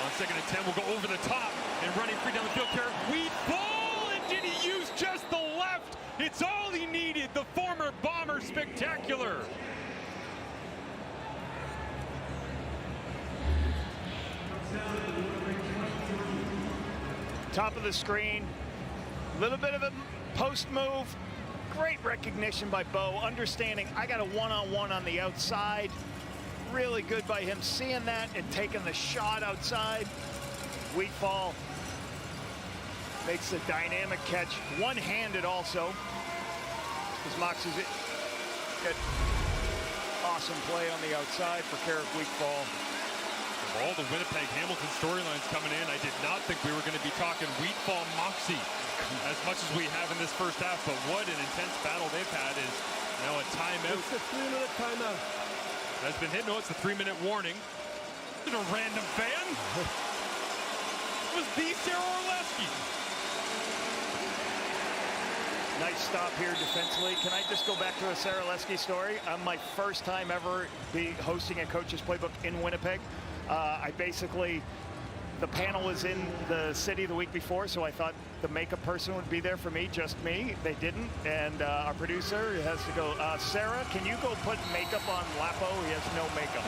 on 2nd and 10 will go over the top and running free down the field. Wheat ball, and did he use just the left? It's all he needed. The former Bomber spectacular. Top of the screen, little bit of a post move. Great recognition by Bo, understanding I got a one-on-one on the outside. Really good by him seeing that and taking the shot outside. Wheatfall makes a dynamic catch, one-handed also. Because Mox is got awesome play on the outside for Carrick Wheatfall. Of all the Winnipeg Hamilton storylines coming in, I did not think we were going to be talking Wheatfall Moxie as much as we have in this first half, but what an intense battle they've had. Is now a timeout. It's a 3-minute timeout. Has been hit. No, it's a 3-minute warning. Is it a random fan? It was the Sarah Orleski. Nice stop here defensively. Can I just go back to a Sarah Orleski story? My first time ever be hosting a coach's playbook in Winnipeg. The panel was in the city the week before, so I thought the makeup person would be there for me, just me. They didn't, and our producer has to go, Sarah, can you go put makeup on Lapo? He has no makeup.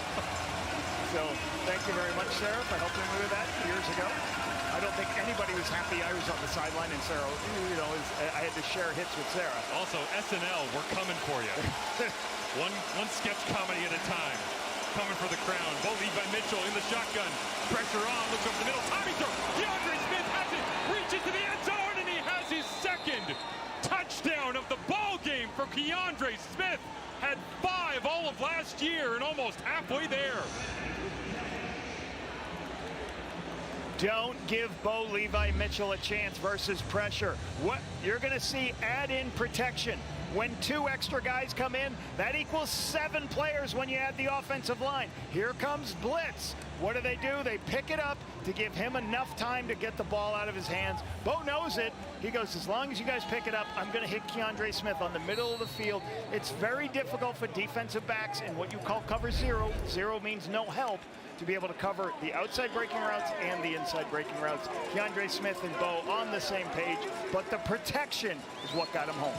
So thank you very much, Sarah, for helping me with that years ago. I don't think anybody was happy I was on the sideline, and Sarah, I had to share hits with Sarah. Also, SNL, we're coming for you. one sketch comedy at a time. Coming for the crown. Bo Levi Mitchell in the shotgun. Pressure on, looks over the middle. Tommy throw. DeAndre Smith has it. Reaches to the end zone, and he has his second touchdown of the ball game for Keandre Smith. Had 5 all of last year and almost halfway there. Don't give Bo Levi Mitchell a chance versus pressure. What you're going to see, add in protection. When 2 extra guys come in, that equals 7 players when you add the offensive line. Here comes blitz. What do? They pick it up to give him enough time to get the ball out of his hands. Bo knows it. He goes, as long as you guys pick it up, I'm going to hit Keandre Smith on the middle of the field. It's very difficult for defensive backs in what you call cover zero. Zero means no help, to be able to cover the outside breaking routes and the inside breaking routes. Keandre Smith and Bo on the same page, but the protection is what got him home.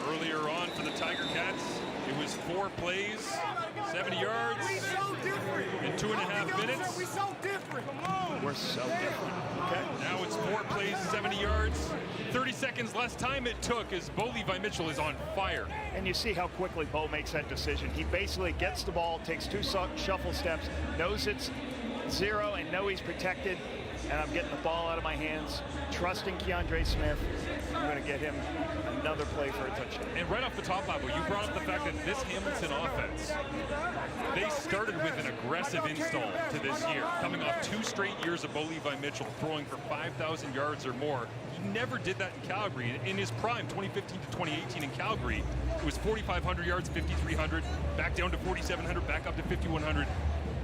Earlier on for the Tiger Cats, it was 4 plays, 70 yards in 2.5 minutes. We're so different. Come on. We're so different. Okay. Now it's 4 plays, 70 yards, 30 seconds less time it took as Bo Levi Mitchell is on fire. And you see how quickly Bo makes that decision. He basically gets the ball, takes 2 shuffle steps, knows it's 0 and know he's protected, and I'm getting the ball out of my hands, trusting Keandre Smith. I'm going to get him another play for a touchdown. And right off the top level, you brought up the fact that this Hamilton offense, they started with an aggressive install to this year, coming off 2 straight years of Bo Levi Mitchell throwing for 5,000 yards or more. He never did that in Calgary. In his prime, 2015 to 2018 in Calgary, it was 4,500 yards, 5,300, back down to 4,700, back up to 5,100.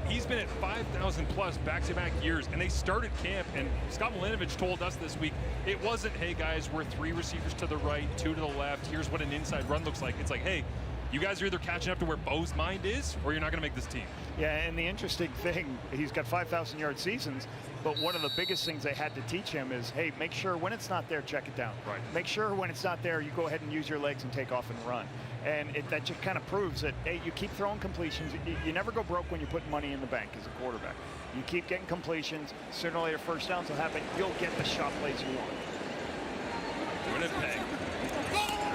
He's been at 5,000 plus back-to-back years, and they started camp, and Scott Milanovic told us this week, it wasn't, hey guys, we're 3 receivers to the right, 2 to the left, here's what an inside run looks like. It's like, hey, you guys are either catching up to where Bo's mind is, or you're not going to make this team. Yeah, and the interesting thing, he's got 5,000 yard seasons. But one of the biggest things they had to teach him is, hey, make sure when it's not there, check it down. Right. Make sure when it's not there, you go ahead and use your legs and take off and run. And that just kind of proves that, hey, you keep throwing completions. You never go broke when you put money in the bank as a quarterback. You keep getting completions. Sooner or later, first downs will happen. You'll get the shot plays you want. Winnipeg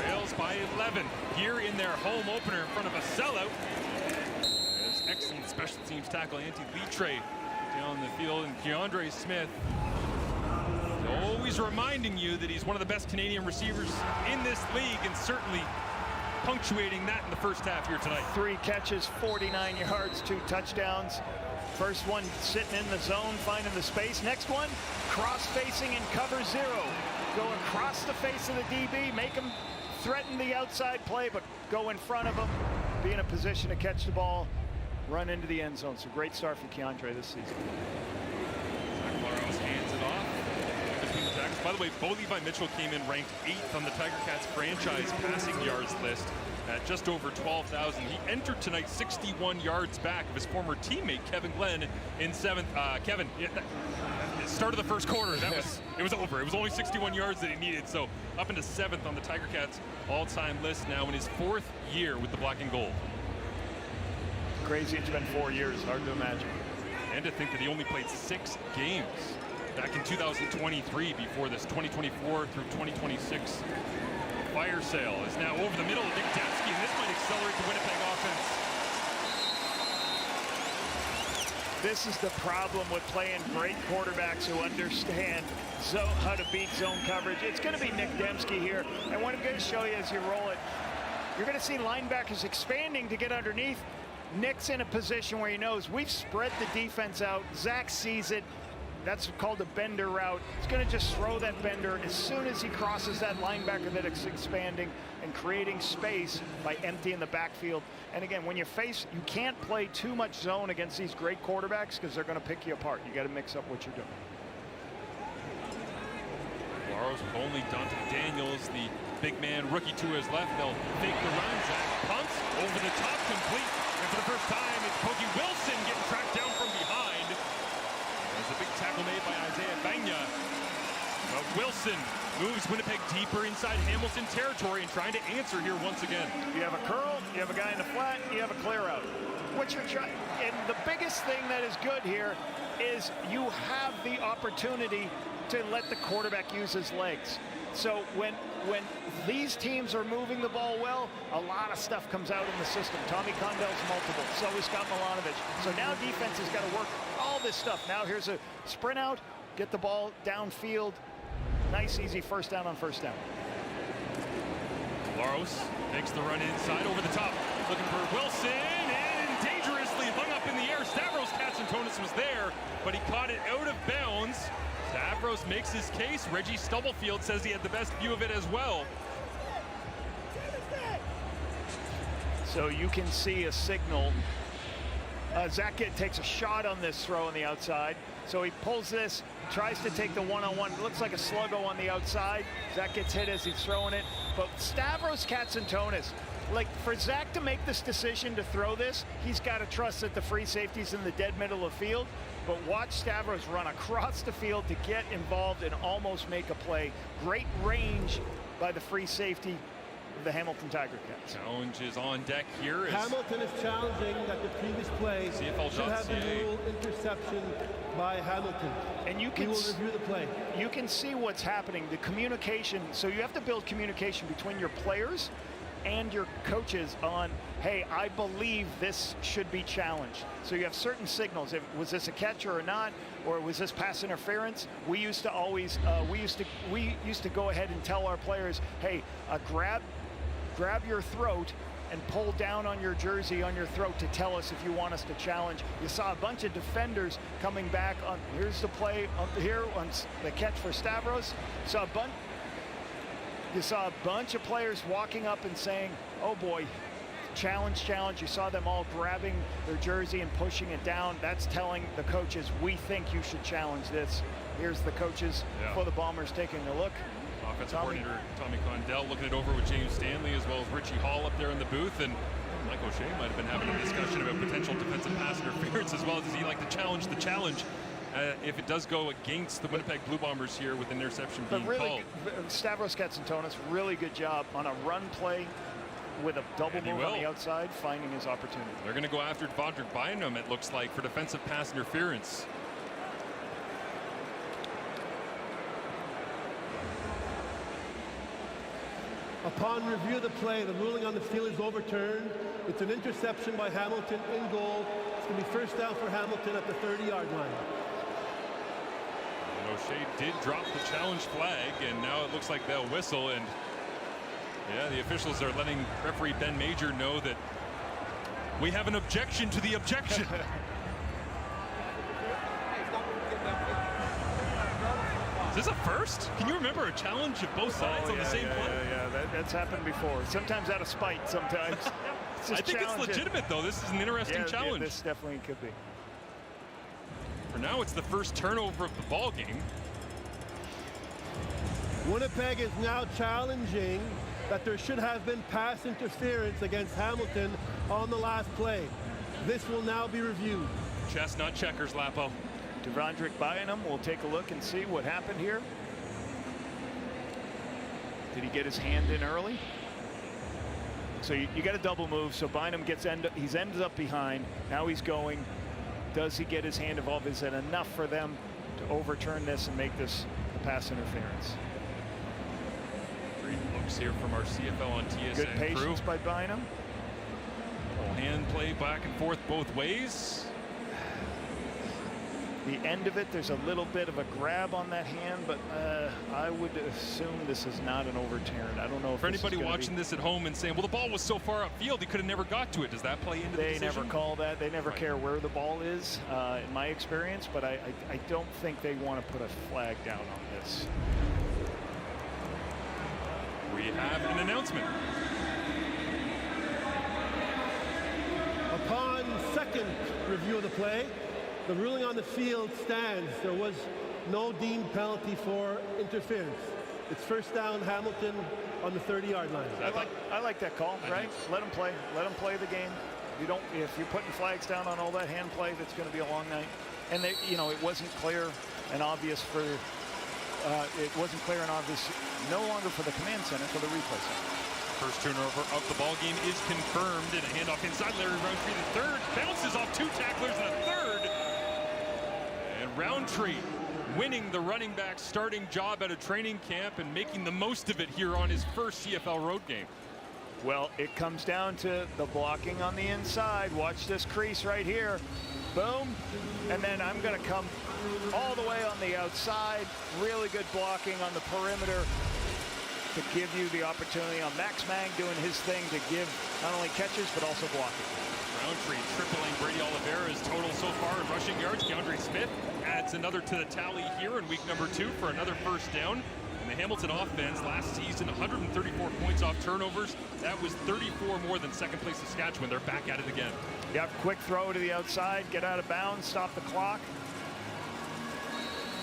trails by 11 here in their home opener in front of a sellout. As excellent special teams tackle Antti Litre down the field, and Keandre Smith always reminding you that he's one of the best Canadian receivers in this league, and certainly punctuating that in the first half here tonight. 3 catches, 49 yards, 2 touchdowns. First one sitting in the zone, finding the space. Next one, cross-facing in cover 0. Go across the face of the DB, make him threaten the outside play, but go in front of him, be in a position to catch the ball, run into the end zone. So great start for Keandre this season. Laros hands it off between the tackles. By the way, Bo Levi Mitchell came in ranked 8th on the Tiger Cats franchise passing yards list at just over 12,000. He entered tonight 61 yards back of his former teammate Kevin Glenn in 7th. Kevin, start of the first quarter, it was over. It was only 61 yards that he needed. So up into 7th on the Tiger Cats all-time list now in his 4th year with the black and gold. Crazy, it's been 4 years, hard to imagine. And to think that he only played 6 games back in 2023 before this 2024 through 2026 fire sale is now over the middle of Nick Dembski, and this might accelerate the Winnipeg offense. This is the problem with playing great quarterbacks who understand how to beat zone coverage. It's going to be Nick Dembski here, and what I'm going to show you as you roll it, you're going to see linebackers expanding to get underneath. Nick's in a position where he knows we've spread the defense out. Zach sees it. That's called a bender route. He's going to just throw that bender as soon as he crosses that linebacker that is expanding and creating space by emptying the backfield. And again, when you can't play too much zone against these great quarterbacks because they're going to pick you apart. You got to mix up what you're doing. Laros with only Dante Daniels, the big man rookie to his left. They'll fake the run. Zach pumps over the top, complete. And for the first time, it's Pokey Wilson getting tracked down from behind. There's a big tackle made by Isaiah Bagna. But Wilson moves Winnipeg deeper inside Hamilton territory and trying to answer here once again. You have a curl, you have a guy in the flat, you have a clear out. What you're trying, and the biggest thing that is good here is you have the opportunity to let the quarterback use his legs. So when these teams are moving the ball well, a lot of stuff comes out in the system. Tommy Condell's multiple, so is Scott Milanovic. So now defense has got to work all this stuff. Now here's a sprint out, get the ball downfield. Nice, easy first down on first down. Laros makes the run inside over the top, looking for Wilson, and dangerously hung up in the air. Stavros Katsantonis was there, but he caught it out of bounds. Stavros makes his case. Reggie Stubblefield says he had the best view of it as well. So you can see a signal. Zach takes a shot on this throw on the outside. So he pulls this, tries to take the one-on-one. It looks like a sluggo on the outside. Zach gets hit as he's throwing it. But Stavros Katsantonis, like for Zach to make this decision to throw this, he's got to trust that the free safety's in the dead middle of the field. But watch Stavros run across the field to get involved and almost make a play. Great range by the free safety of the Hamilton Tiger Cats. Challenge is on deck here. Hamilton is challenging that the previous play should have been a rule interception by Hamilton. And you can will review the play. You can see what's happening. The communication. So you have to build communication between your players and your coaches on, hey, I believe this should be challenged. So you have certain signals. Was this a catch or not, or was this pass interference? We used to always, we used to go ahead and tell our players, hey, grab your throat and pull down on your jersey on your throat to tell us if you want us to challenge. You saw a bunch of defenders coming back on. Here's the play here on the catch for Stavros. You saw a bunch of players walking up and saying, oh boy, challenge, challenge. You saw them all grabbing their jersey and pushing it down. That's telling the coaches, we think you should challenge this. Here's the coaches for the Bombers taking a look. Offensive coordinator Tommy Condell looking it over with James Stanley as well as Richie Hall up there in the booth. And Mike O'Shea might have been having a discussion about potential defensive pass interference as well. Does he like to challenge the challenge if it does go against the Winnipeg Blue Bombers here with an interception being really, called. Stavros Katsantonis, really good job on a run play with a double move on the outside, finding his opportunity. They're going to go after Devondrick Bynum, it looks like, for defensive pass interference. Upon review of the play, the ruling on the field is overturned. It's an interception by Hamilton in goal. It's going to be first down for Hamilton at the 30-yard line. And O'Shea did drop the challenge flag, and now it looks like they'll whistle. And yeah, the officials are letting referee Ben Major know that we have an objection to the objection. Is this a first? Can you remember a challenge of both sides on the same play? Yeah, that's happened before. Sometimes out of spite, sometimes. I think it's legitimate, though. This is an interesting challenge. Yeah, this definitely could be. For now, it's the first turnover of the ball game. Winnipeg is now challenging that there should have been pass interference against Hamilton on the last play. This will now be reviewed. Chestnut checkers, Lapo. Devondrick Bynum, we'll take a look and see what happened here. Did he get his hand in early? So you got a double move, so Bynum he's ended up behind. Now he's going. Does he get his hand involved? Is it enough for them to overturn this and make this a pass interference? Great looks here from our CFL on TSN Good patience crew. by Bynum. Hand play back and forth both ways. The end of it, there's a little bit of a grab on that hand, but I would assume this is not an overturn. I don't know if for anybody watching this at home and saying, well, the ball was so far upfield, he could have never got to it. Does that play into the decision? They never call that. They never care where the ball is, in my experience, but I don't think they want to put a flag down on this. We have an announcement. Upon second review of the play, the ruling on the field stands. There was no deemed penalty for interference. It's first down Hamilton on the 30-yard line. I like that call, right? Let them play. Let them play the game. If you're putting flags down on all that hand play, that's going to be a long night. And it wasn't clear and obvious for. It wasn't clear and obvious no longer for the command center, for the replay center. First turnover of the ball game is confirmed, and a handoff inside. Larry Roundtree, the third, bounces off two tacklers and a third. And Roundtree winning the running back starting job at a training camp and making the most of it here on his first CFL road game. Well, it comes down to the blocking on the inside. Watch this crease right here. Boom. And then I'm going to come all the way on the outside. Really good blocking on the perimeter to give you the opportunity on Max Mang doing his thing to give not only catches but also blocking. Roundtree tripling Brady Oliveira's total so far in rushing yards. DeAndre Smith adds another to the tally here in week number 2 for another first down. And the Hamilton offense last season 134 points off turnovers. That was 34 more than second place Saskatchewan. They're back at it again. You have quick throw to the outside, get out of bounds, stop the clock.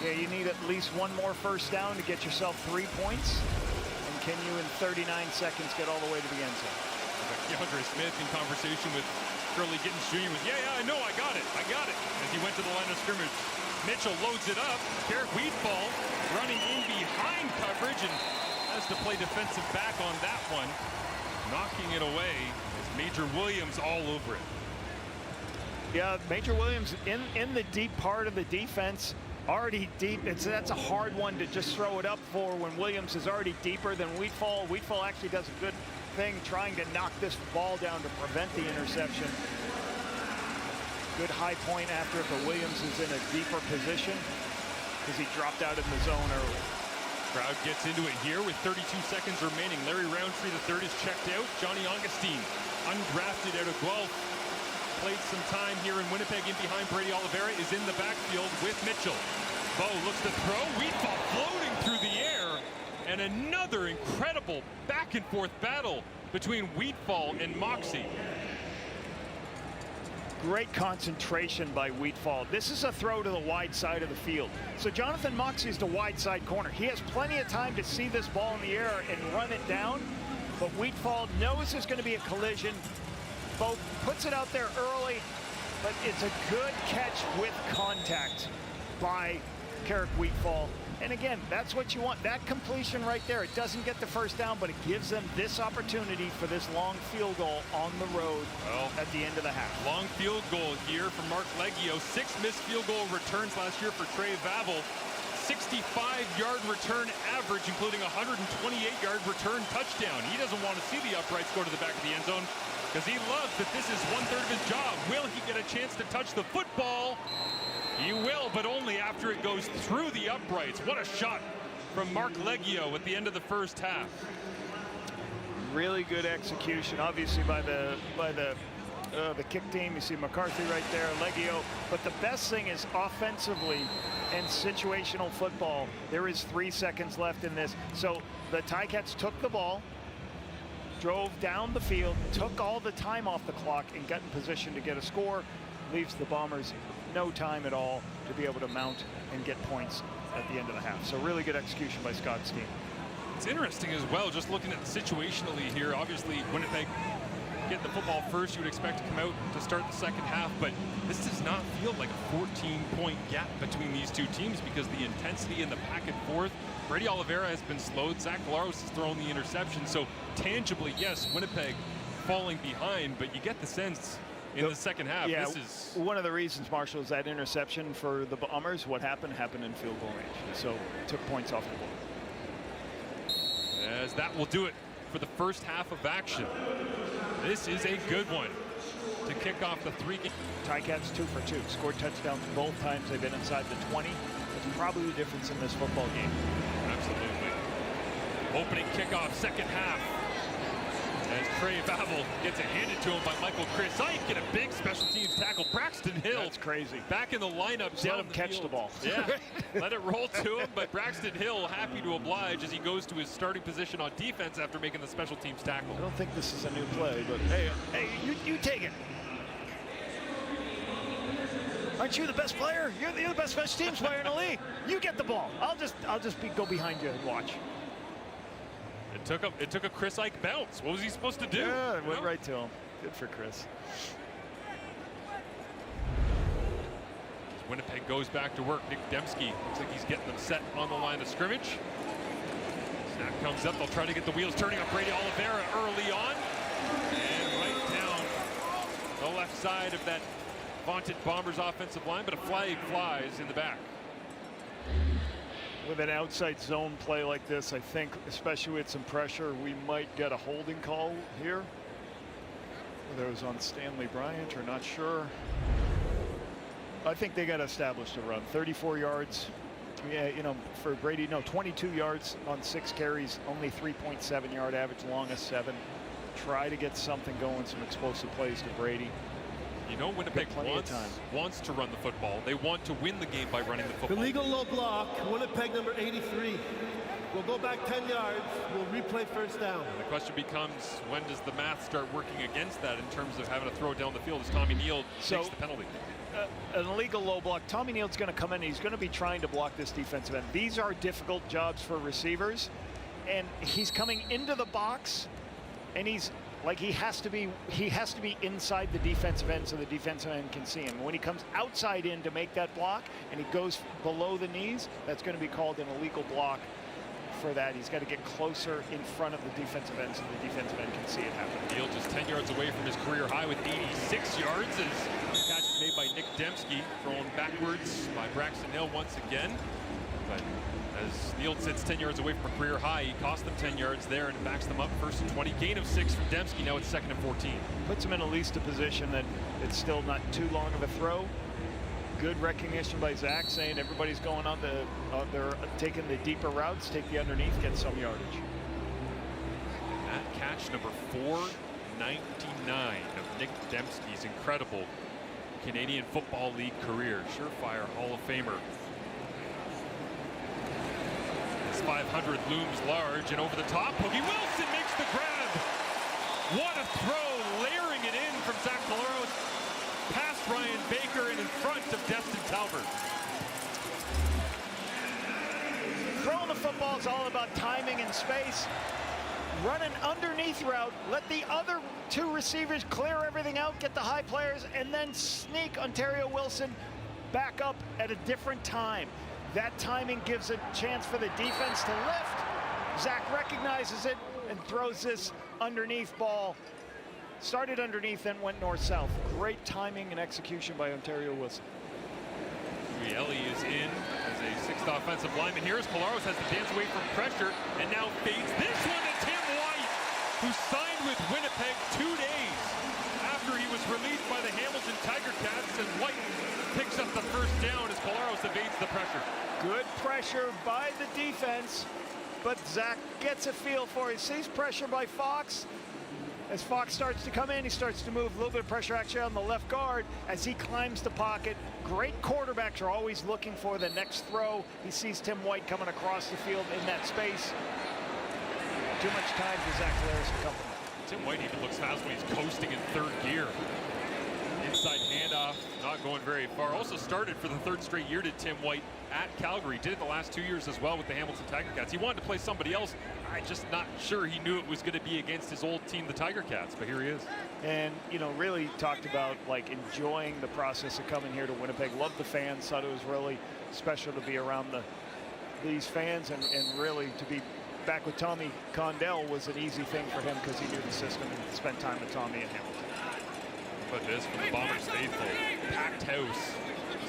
Yeah, you need at least one more first down to get yourself 3 points. And can you in 39 seconds get all the way to the end zone? DeAndre Smith in conversation with Curly Gittins Jr. was, yeah, I know, I got it. As he went to the line of scrimmage. Mitchell loads it up. Garrett Weedfall running in behind coverage and has to play defensive back on that one. Knocking it away as Major Williams all over it. Yeah, Major Williams in the deep part of the defense, already deep. That's a hard one to just throw it up for when Williams is already deeper than Weedfall. Weedfall actually does a good thing trying to knock this ball down to prevent the interception. Good high point after it, but Williams is in a deeper position because he dropped out in the zone early. Crowd gets into it here with 32 seconds remaining. Larry Roundtree III is checked out. Johnny Augustine, undrafted out of Guelph, played some time here in Winnipeg in behind Brady Oliveira, is in the backfield with Mitchell. Bo looks to throw. Weedfall floating through the air. And another incredible back and forth battle between Weedfall and Moxie. Great concentration by Weedfall. This is a throw to the wide side of the field. So Jonathan Moxie is the wide side corner. He has plenty of time to see this ball in the air and run it down. But Weedfall knows there's going to be a collision. Bo puts it out there early, but it's a good catch with contact. by Carrick Wheatfall. And again, that's what you want. That completion right there. It doesn't get the first down, but it gives them this opportunity for this long field goal on the road at the end of the half. Long field goal here from Mark Leggio. 6 missed field goal returns last year for Trey Vavel. 65-yard return average, including a 128-yard return touchdown. He doesn't want to see the uprights go to the back of the end zone because he loves that this is 1/3 of his job. Will he get a chance to touch the football? He will, but only after it goes through the uprights. What a shot from Mark Leggio at the end of the first half. Really good execution, obviously, by the kick team. You see McCarthy right there, Leggio. But the best thing is offensively and situational football. There is 3 seconds left in this. So the Ticats took the ball, drove down the field, took all the time off the clock, and got in position to get a score. Leaves the Bombers no time at all to be able to mount and get points at the end of the half. So really good execution by Scott's team. It's interesting as well, just looking at situationally here. Obviously, Winnipeg get the football first. You would expect to come out to start the second half, but this does not feel like a 14-point gap between these two teams because the intensity in the back and forth. Brady Oliveira has been slowed. Zach Collaros has thrown the interception. So tangibly, yes, Winnipeg falling behind, but you get the sense in the second half. Yeah, this is one of the reasons, Marshall, is that interception for the Bombers. What happened in field goal range. So took points off the ball. As that will do it for the first half of action. This is a good one to kick off the 3 game. Ticats 2 for 2. Scored touchdowns both times they've been inside the 20. That's probably the difference in this football game. Absolutely. Opening kickoff, second half. As Trey Vavel gets it handed to him by Michael Chris Ike and a big special teams tackle. Braxton Hill. That's crazy. Back in the lineup. Just let him catch the ball. Yeah, let it roll to him, but Braxton Hill happy to oblige as he goes to his starting position on defense after making the special teams tackle. I don't think this is a new play, but hey, you take it. Aren't you the best player? You're the best special teams player in the league. You get the ball. I'll just go behind you and watch. It took a Chris Ike bounce. What was he supposed to do? Yeah, it went right to him. Good for Chris. Winnipeg goes back to work. Nick Dembski looks like he's getting them set on the line of scrimmage. Snap comes up. They'll try to get the wheels turning up. Brady Oliveira early on. And right down the left side of that vaunted Bombers offensive line, but a flag flies in the back. With an outside zone play like this, I think, especially with some pressure, we might get a holding call here. Whether it was on Stanley Bryant or not sure. I think they got established a run. 34 yards. Yeah, you know, for Brady, no, 22 yards on 6 carries, only 3.7 yard average, longest 7. Try to get something going, some explosive plays to Brady. You know, Winnipeg wants to run the football. They want to win the game by running the football. Illegal low block, Winnipeg number 83. We'll go back 10 yards. We'll replay first down. And the question becomes, when does the math start working against that in terms of having to throw it down the field as Tommy Neal takes the penalty? An illegal low block. Tommy Neal's going to come in. He's going to be trying to block this defensive end. These are difficult jobs for receivers. And he's coming into the box, and he's like he has to be inside the defensive end so the defensive end can see him. When he comes outside in to make that block and he goes below the knees, that's going to be called an illegal block for that. He's got to get closer in front of the defensive end so the defensive end can see it happen. Neal just 10 yards away from his career high with 86 yards as catch is made by Nick Dembski, thrown backwards by Braxton Hill once again. But as Neal sits 10 yards away from a career high, he cost them 10 yards there and backs them up. 1st and 20, gain of 6 from Dembski. Now it's 2nd and 14. Puts him in at least a position that it's still not too long of a throw. Good recognition by Zach, saying everybody's going on they're taking the deeper routes, take the underneath, get some yardage. That catch number 499 of Nick Dembski's incredible Canadian Football League career. Surefire Hall of Famer. 500 looms large and over the top. Boogie Wilson makes the grab. What a throw, layering it in from Zach Collaros past Ryan Baker and in front of Destin Talbert. Throwing the football is all about timing and space. Run an underneath route, let the other 2 receivers clear everything out, get the high players, and then sneak Ontario Wilson back up at a different time. That timing gives a chance for the defense to lift. Zach recognizes it and throws this underneath ball. Started underneath, then went north-south. Great timing and execution by Ontario Wilson. Ellie is in as a sixth offensive lineman. Here's Collaros has to dance away from pressure and now fades this one to Tim White, who signed with Winnipeg 2 days after he was released by the Hamilton Tiger Cats, and White picks up the first down as Collaros evades the pressure. Good pressure by the defense, but Zach gets a feel for it. He sees pressure by Fox. As Fox starts to come in, he starts to move. A little bit of pressure actually on the left guard as he climbs the pocket. Great quarterbacks are always looking for the next throw. He sees Tim White coming across the field in that space. Too much time for Zach Collaros and company. Tim White even looks fast when he's coasting in third gear. Inside handoff, not going very far. Also started for the third straight year did Tim White at Calgary. Did it the last 2 years as well with the Hamilton Tiger Cats. He wanted to play somebody else. I'm just not sure he knew it was going to be against his old team, the Tiger Cats, but here he is. And, you know, really talked about, like, enjoying the process of coming here to Winnipeg. Loved the fans, thought it was really special to be around these fans, and really to be back with Tommy Condell was an easy thing for him because he knew the system and spent time with Tommy and Hamilton. But this from the Bombers faithful. Packed house.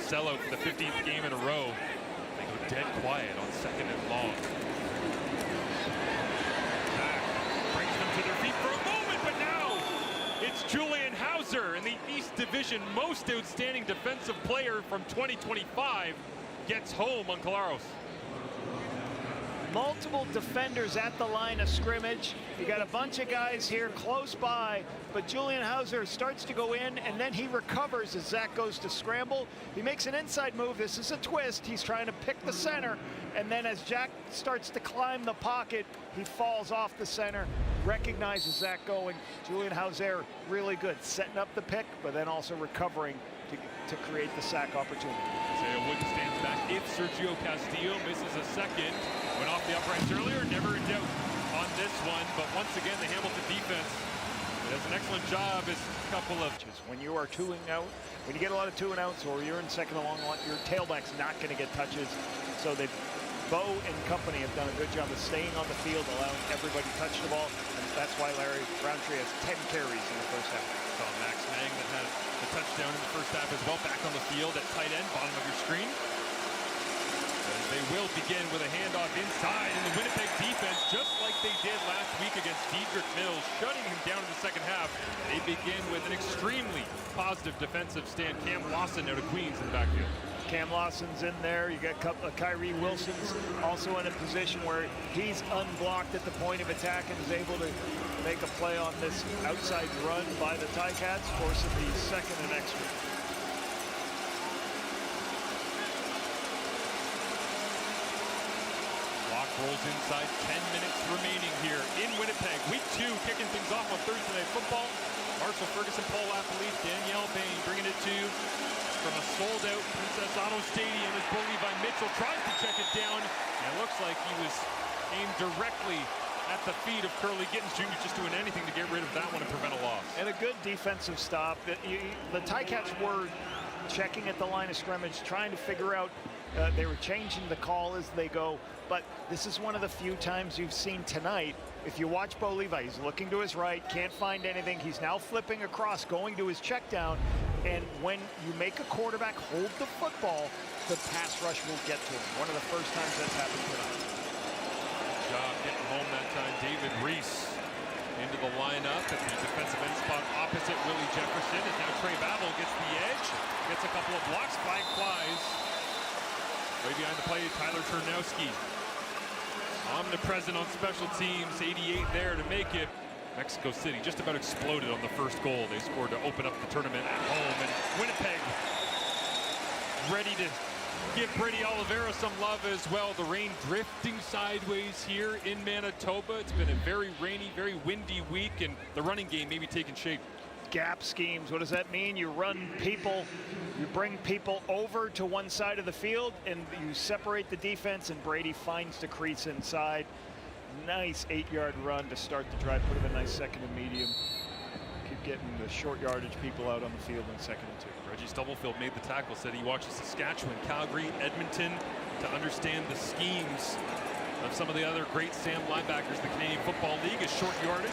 Sellout for the 15th game in a row. They go dead quiet on second and long. Brings them to their feet for a moment, but now it's Julian Hauser, and the East Division most outstanding defensive player from 2025 gets home on Collaros. Multiple defenders at the line of scrimmage. You got a bunch of guys here close by, but Julian Hauser starts to go in, and then he recovers as Zach goes to scramble. He makes an inside move. This is a twist. He's trying to pick the center, and then as Jack starts to climb the pocket, he falls off the center, recognizes Zach going. Julian Hauser really good, setting up the pick, but then also recovering to create the sack opportunity. Isaiah Wood stands back. If Sergio Castillo misses a second, went off the uprights earlier, never in doubt on this one. But once again, the Hamilton defense does an excellent job. As a couple of when you are 2-ing out, when you get a lot of 2-and-outs, or you're in second and long, your tailback's not going to get touches. So Bo and company have done a good job of staying on the field, allowing everybody to touch the ball, and that's why Larry Roundtree has 10 carries in the first half. Saw Max Mang that had a touchdown in the first half as well, back on the field at tight end, bottom of your screen. As they will begin with a handoff inside, and the Winnipeg defense, just like they did last week against Diedrich Mills, shutting him down in the second half. They begin with an extremely positive defensive stand. Cam Lawson out of Queens in the backfield. Cam Lawson's in there. You got Kyrie Wilson's also in a position where he's unblocked at the point of attack and is able to make a play on this outside run by the Ticats, forcing the second and extra. Clock rolls inside, 10 minutes remaining here in Winnipeg. Week 2, kicking things off on Thursday Night Football. Marshall Ferguson, Paul LaPolice, Danielle Bain bringing it to you from a sold-out Princess Auto Stadium as Bo Levi Mitchell tries to check it down. And it looks like he was aimed directly at the feet of Curly Gittins Jr., just doing anything to get rid of that one and prevent a loss. And a good defensive stop. The Ticats were checking at the line of scrimmage, trying to figure out, they were changing the call as they go, but this is one of the few times you've seen tonight. If you watch Bo Levi, he's looking to his right, can't find anything. He's now flipping across, going to his check down, and when you make a quarterback hold the football, the pass rush will get to him. One of the first times that's happened tonight. Good job getting home that time. David Reese into the lineup at the defensive end spot opposite Willie Jefferson, and now Trey Babel gets the edge, gets a couple of blocks, flag flies. Way behind the play, Tyler Turnowski. Omnipresent on special teams, 88 there to make it. Mexico City just about exploded on the first goal. They scored to open up the tournament at home, and Winnipeg ready to give Brady Oliveira some love as well. The rain drifting sideways here in Manitoba. It's been a very rainy, very windy week, and the running game may be taking shape. Gap schemes, what does that mean? You run people, you bring people over to one side of the field, and you separate the defense, and Brady finds the crease inside. Nice 8-yard run to start the drive, put him a nice second and medium. getting the short yardage people out on the field in 2nd and 2. Reggie Stubblefield made the tackle, said he watches Saskatchewan, Calgary, Edmonton to understand the schemes of some of the other great Sam linebackers. The Canadian Football League is short yardage,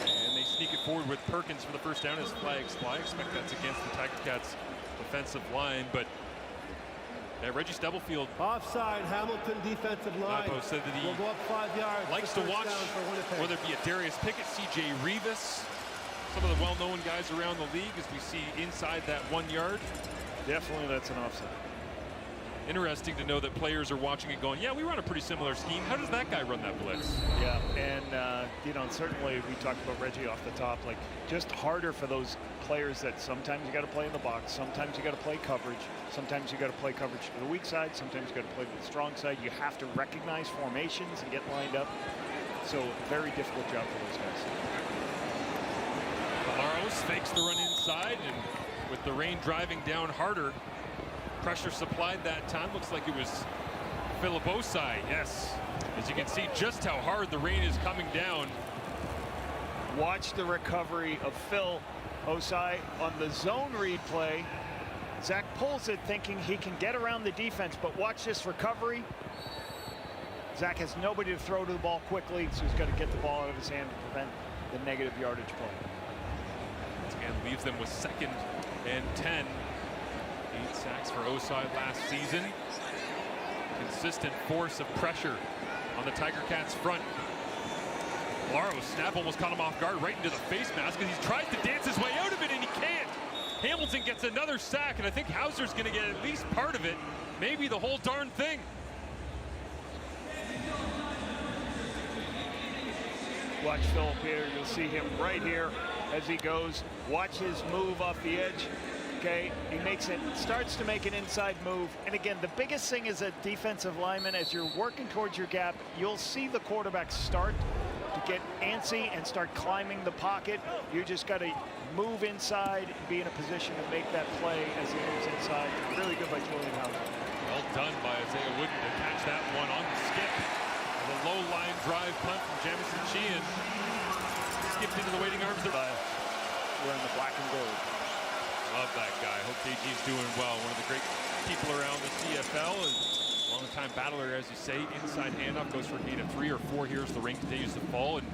and they sneak it forward with Perkins for the first down as flags fly. I expect that's against the Tiger Cats defensive line, but Reggie Stubblefield. Offside, Hamilton defensive line. Said that he will go up 5 yards. likes to watch whether it be a Darius Pickett, C.J. Revis, some of the well-known guys around the league as we see inside that 1 yard. Definitely that's an offside. Interesting to know that players are watching it going, yeah, we run a pretty similar scheme. How does that guy run that blitz? Yeah, and you know, certainly we talked about Reggie off the top, like just harder for those players that sometimes you got to play in the box, sometimes you got to play coverage, sometimes you got to play coverage to the weak side, sometimes you got to play to the strong side. You have to recognize formations and get lined up. So very difficult job for those guys. Valeros fakes the run inside, and with the rain driving down harder, pressure supplied that time. Looks like it was Philip Osai. Yes, as you can see just how hard the rain is coming down. Watch the recovery of Phil Osai on the zone read play. Zach pulls it thinking he can get around the defense, but watch this recovery. Zach has nobody to throw to the ball quickly, so he's got to get the ball out of his hand to prevent the negative yardage play. Once again, leaves them with 2nd and 10. 8 sacks for Osai last season. Consistent force of pressure on the Tiger Cats front. Laro's snap almost caught him off guard right into the face mask because he tries to dance his way out of it and he can't. Hamilton gets another sack, and I think Hauser's going to get at least part of it, maybe the whole darn thing. Watch Philip here. You'll see him right here as he goes. Watch his move off the edge. Okay, he makes it, starts to make an inside move. And again, the biggest thing is a defensive lineman, as you're working towards your gap, you'll see the quarterback start to get antsy and start climbing the pocket. You just got to move inside and be in a position to make that play as he moves inside. Really good by Julian Hauser. Well done by Isaiah Wooden to catch that one on the skip. The low line drive punt from Jamison Sheehan. Skipped into the waiting arms. Wearing the black and gold. Love that guy. Hope KG's doing well. One of the great people around the CFL. Long-time battler, as you say. Inside handoff goes for a gain of 3 or 4 here as the rain continues to fall. And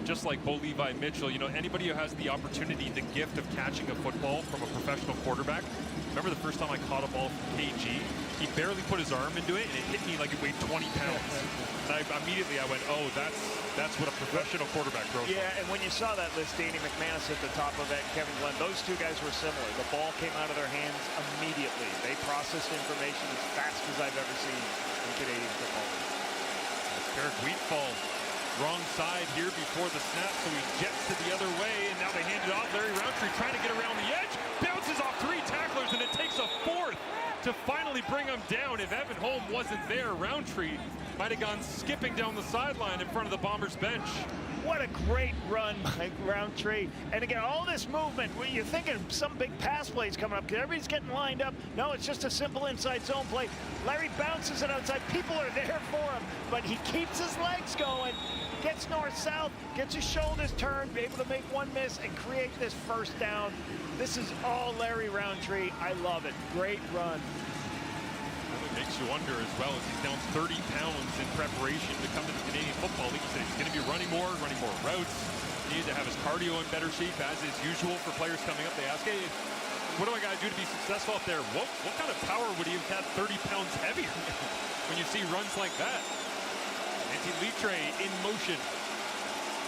just like Bo Levi Mitchell, you know, anybody who has the opportunity, the gift of catching a football from a professional quarterback. Remember the first time I caught a ball from KG? He barely put his arm into it, and it hit me like it weighed 20 pounds. And immediately I went, oh, that's what a professional quarterback throws. Yeah, and when you saw that list, Danny McManus at the top of it, Kevin Glenn, those two guys were similar. The ball came out of their hands immediately. They processed information as fast as I've ever seen in Canadian football. Eric Wheatfall, wrong side here before the snap, so he jets to the other way, and now they hand it off. Larry Roundtree trying to get around the edge, bounces off 3 tacklers, and it takes a 4th to finally bring him down. If Evan Holm wasn't there, Roundtree might have gone skipping down the sideline in front of the Bombers bench. What a great run by Roundtree. And again, all this movement, you're thinking some big pass plays coming up because everybody's getting lined up. No, it's just a simple inside zone play. Larry bounces it outside. People are there for him, but he keeps his legs going, gets north-south, gets his shoulders turned, be able to make one miss and create this first down. This is all Larry Roundtree. I love it. Great run. It makes you wonder as well as he's down 30 pounds in preparation to come to the Canadian Football League. He said he's going to be running more routes. He needs to have his cardio in better shape, as is usual for players coming up. They ask, hey, what do I got to do to be successful up there? What kind of power would he have had 30 pounds heavier when you see runs like that? Anti-Litre in motion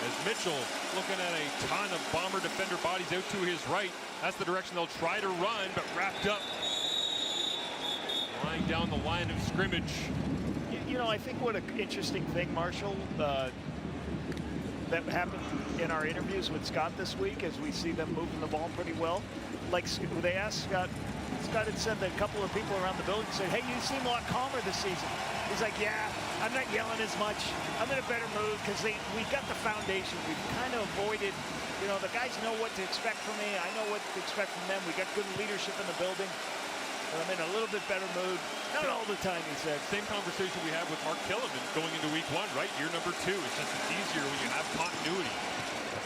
as Mitchell looking at a ton of Bomber defender bodies out to his right. That's the direction they'll try to run, but wrapped up. Lying down the line of scrimmage. You know, I think what an interesting thing, Marshall, that happened in our interviews with Scott this week as we see them moving the ball pretty well. Like they asked Scott had said that a couple of people around the building said, hey, you seem a lot calmer this season. He's like, yeah, I'm not yelling as much. I'm in a better mood because we got the foundation. We've kind of avoided, you know, the guys know what to expect from me. I know what to expect from them. We got good leadership in the building. But I'm in a little bit better mood. Not all the time, he said. Same conversation we had with Mark Killiman going into week 1, right? Year number 2. It's easier when you have continuity.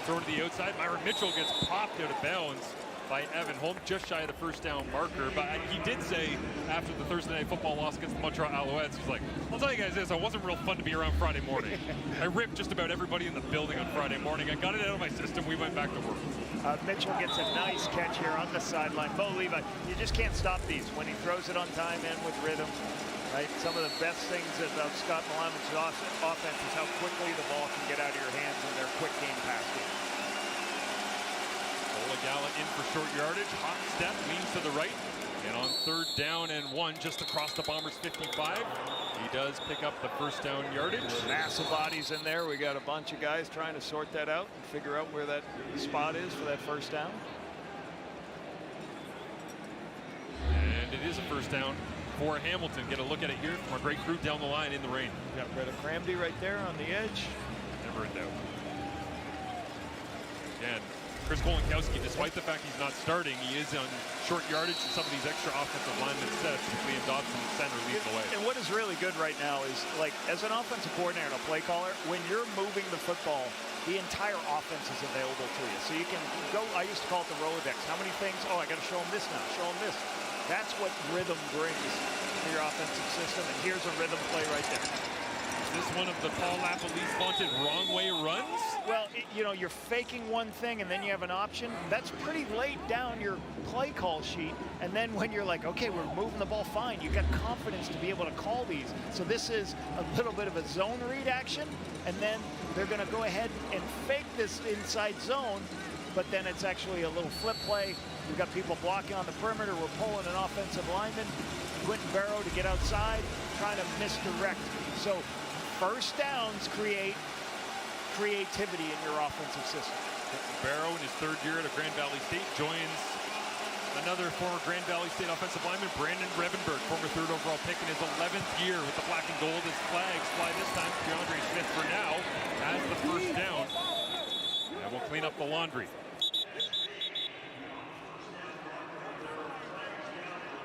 Thrown to the outside. Myron Mitchell gets popped out of bounds by Evan Holm, just shy of the first down marker. But he did say after the Thursday Night Football loss against the Montreal Alouettes, he's like, I'll tell you guys this, it wasn't real fun to be around Friday morning. I ripped just about everybody in the building on Friday morning. I got it out of my system. We went back to work. Mitchell gets a nice catch here on the sideline. Bo Levi, you just can't stop these. When he throws it on time and with rhythm, right? Some of the best things about Scott Malavich's offense is how quickly the ball can get out of your hands in their quick game pass game. Gala in for short yardage. Hot step, leans to the right. And on 3rd down and 1, just across the Bombers' 55, he does pick up the first down yardage. Massive bodies in there. We got a bunch of guys trying to sort that out and figure out where that spot is for that first down. And it is a first down for Hamilton. Get a look at it here from our great crew down the line in the rain. Got Greta Cramdy right there on the edge. Never in doubt. Again, Chris Kolinkowski, despite the fact he's not starting, he is on short yardage and some of these extra offensive lineman sets. Liam Dobson, the center, leads the way. And what is really good right now is, like, as an offensive coordinator and a play caller, when you're moving the football, the entire offense is available to you. So you can go, I used to call it the Rolodex. How many things? Oh, I got to show them this now, show them this. That's what rhythm brings to your offensive system. And here's a rhythm play right there. This one of the Paul LaPolice vaunted wrong way runs? Well, you know, you're faking one thing and then you have an option. That's pretty late down your play call sheet. And then when you're like, okay, we're moving the ball fine, you've got confidence to be able to call these. So this is a little bit of a zone read action. And then they're going to go ahead and fake this inside zone. But then it's actually a little flip play. We've got people blocking on the perimeter. We're pulling an offensive lineman, Quentin Barrow, to get outside, trying to misdirect. So first downs create creativity in your offensive system. Barrow, in his 3rd year at Grand Valley State, joins another former Grand Valley State offensive lineman, Brandon Revenberg, former 3rd overall pick in his 11th year with the black and gold. His flags fly this time. DeAndre Smith for now has the first down. And we'll clean up the laundry.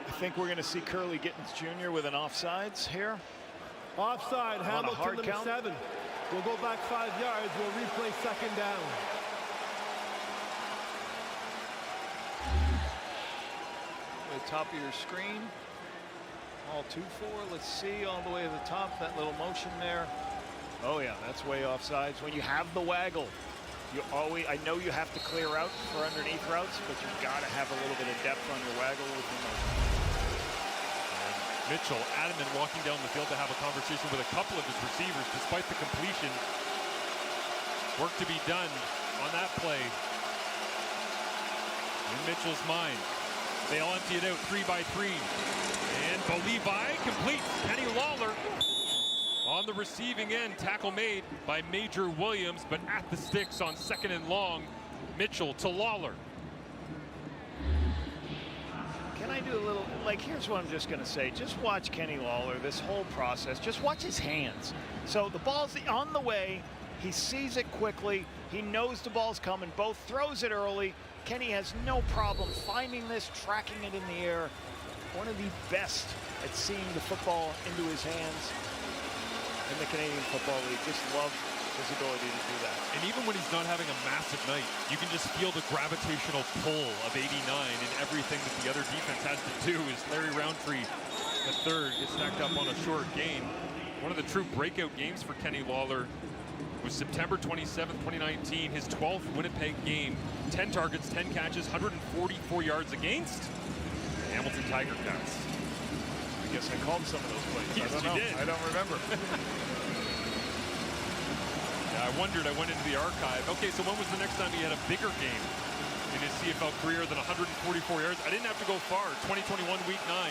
I think we're going to see Curly Gittins Jr. with an offsides here. Offside, Hamilton hard number count. 7. We'll go back 5 yards. We'll replay 2nd down. At the top of your screen. All 2-4. Let's see all the way to the top. That little motion there. Oh yeah, that's way offsides. When you have the waggle, you always, I know you have to clear out for underneath routes, but you've got to have a little bit of depth on your waggle with your motion. Mitchell adamant walking down the field to have a conversation with a couple of his receivers despite the completion. Work to be done on that play. In Mitchell's mind, they'll empty it out 3 by 3. And Bo Levi completes. Kenny Lawler on the receiving end. Tackle made by Major Williams, but at the sticks on 2nd and long. Mitchell to Lawler. Can I do a little, like, here's what I'm just going to say. Just watch Kenny Lawler, this whole process. Just watch his hands. So the ball's on the way. He sees it quickly. He knows the ball's coming. Both throws it early. Kenny has no problem finding this, tracking it in the air. One of the best at seeing the football into his hands in the Canadian Football League. Just love his ability to do that. And even when he's not having a massive night, you can just feel the gravitational pull of 89 in everything that the other defense has to do. Is Larry Roundtree, the 3rd, gets stacked up on a short gain. One of the true breakout games for Kenny Lawler was September 27th, 2019, his 12th Winnipeg game. 10 targets, 10 catches, 144 yards against Hamilton Tiger Cats. I guess I called some of those plays. Yes, I don't know. you did. I don't remember. I wondered, I went into the archive. Okay, so when was the next time he had a bigger game in his CFL career than 144 yards? I didn't have to go far. 2021 Week 9,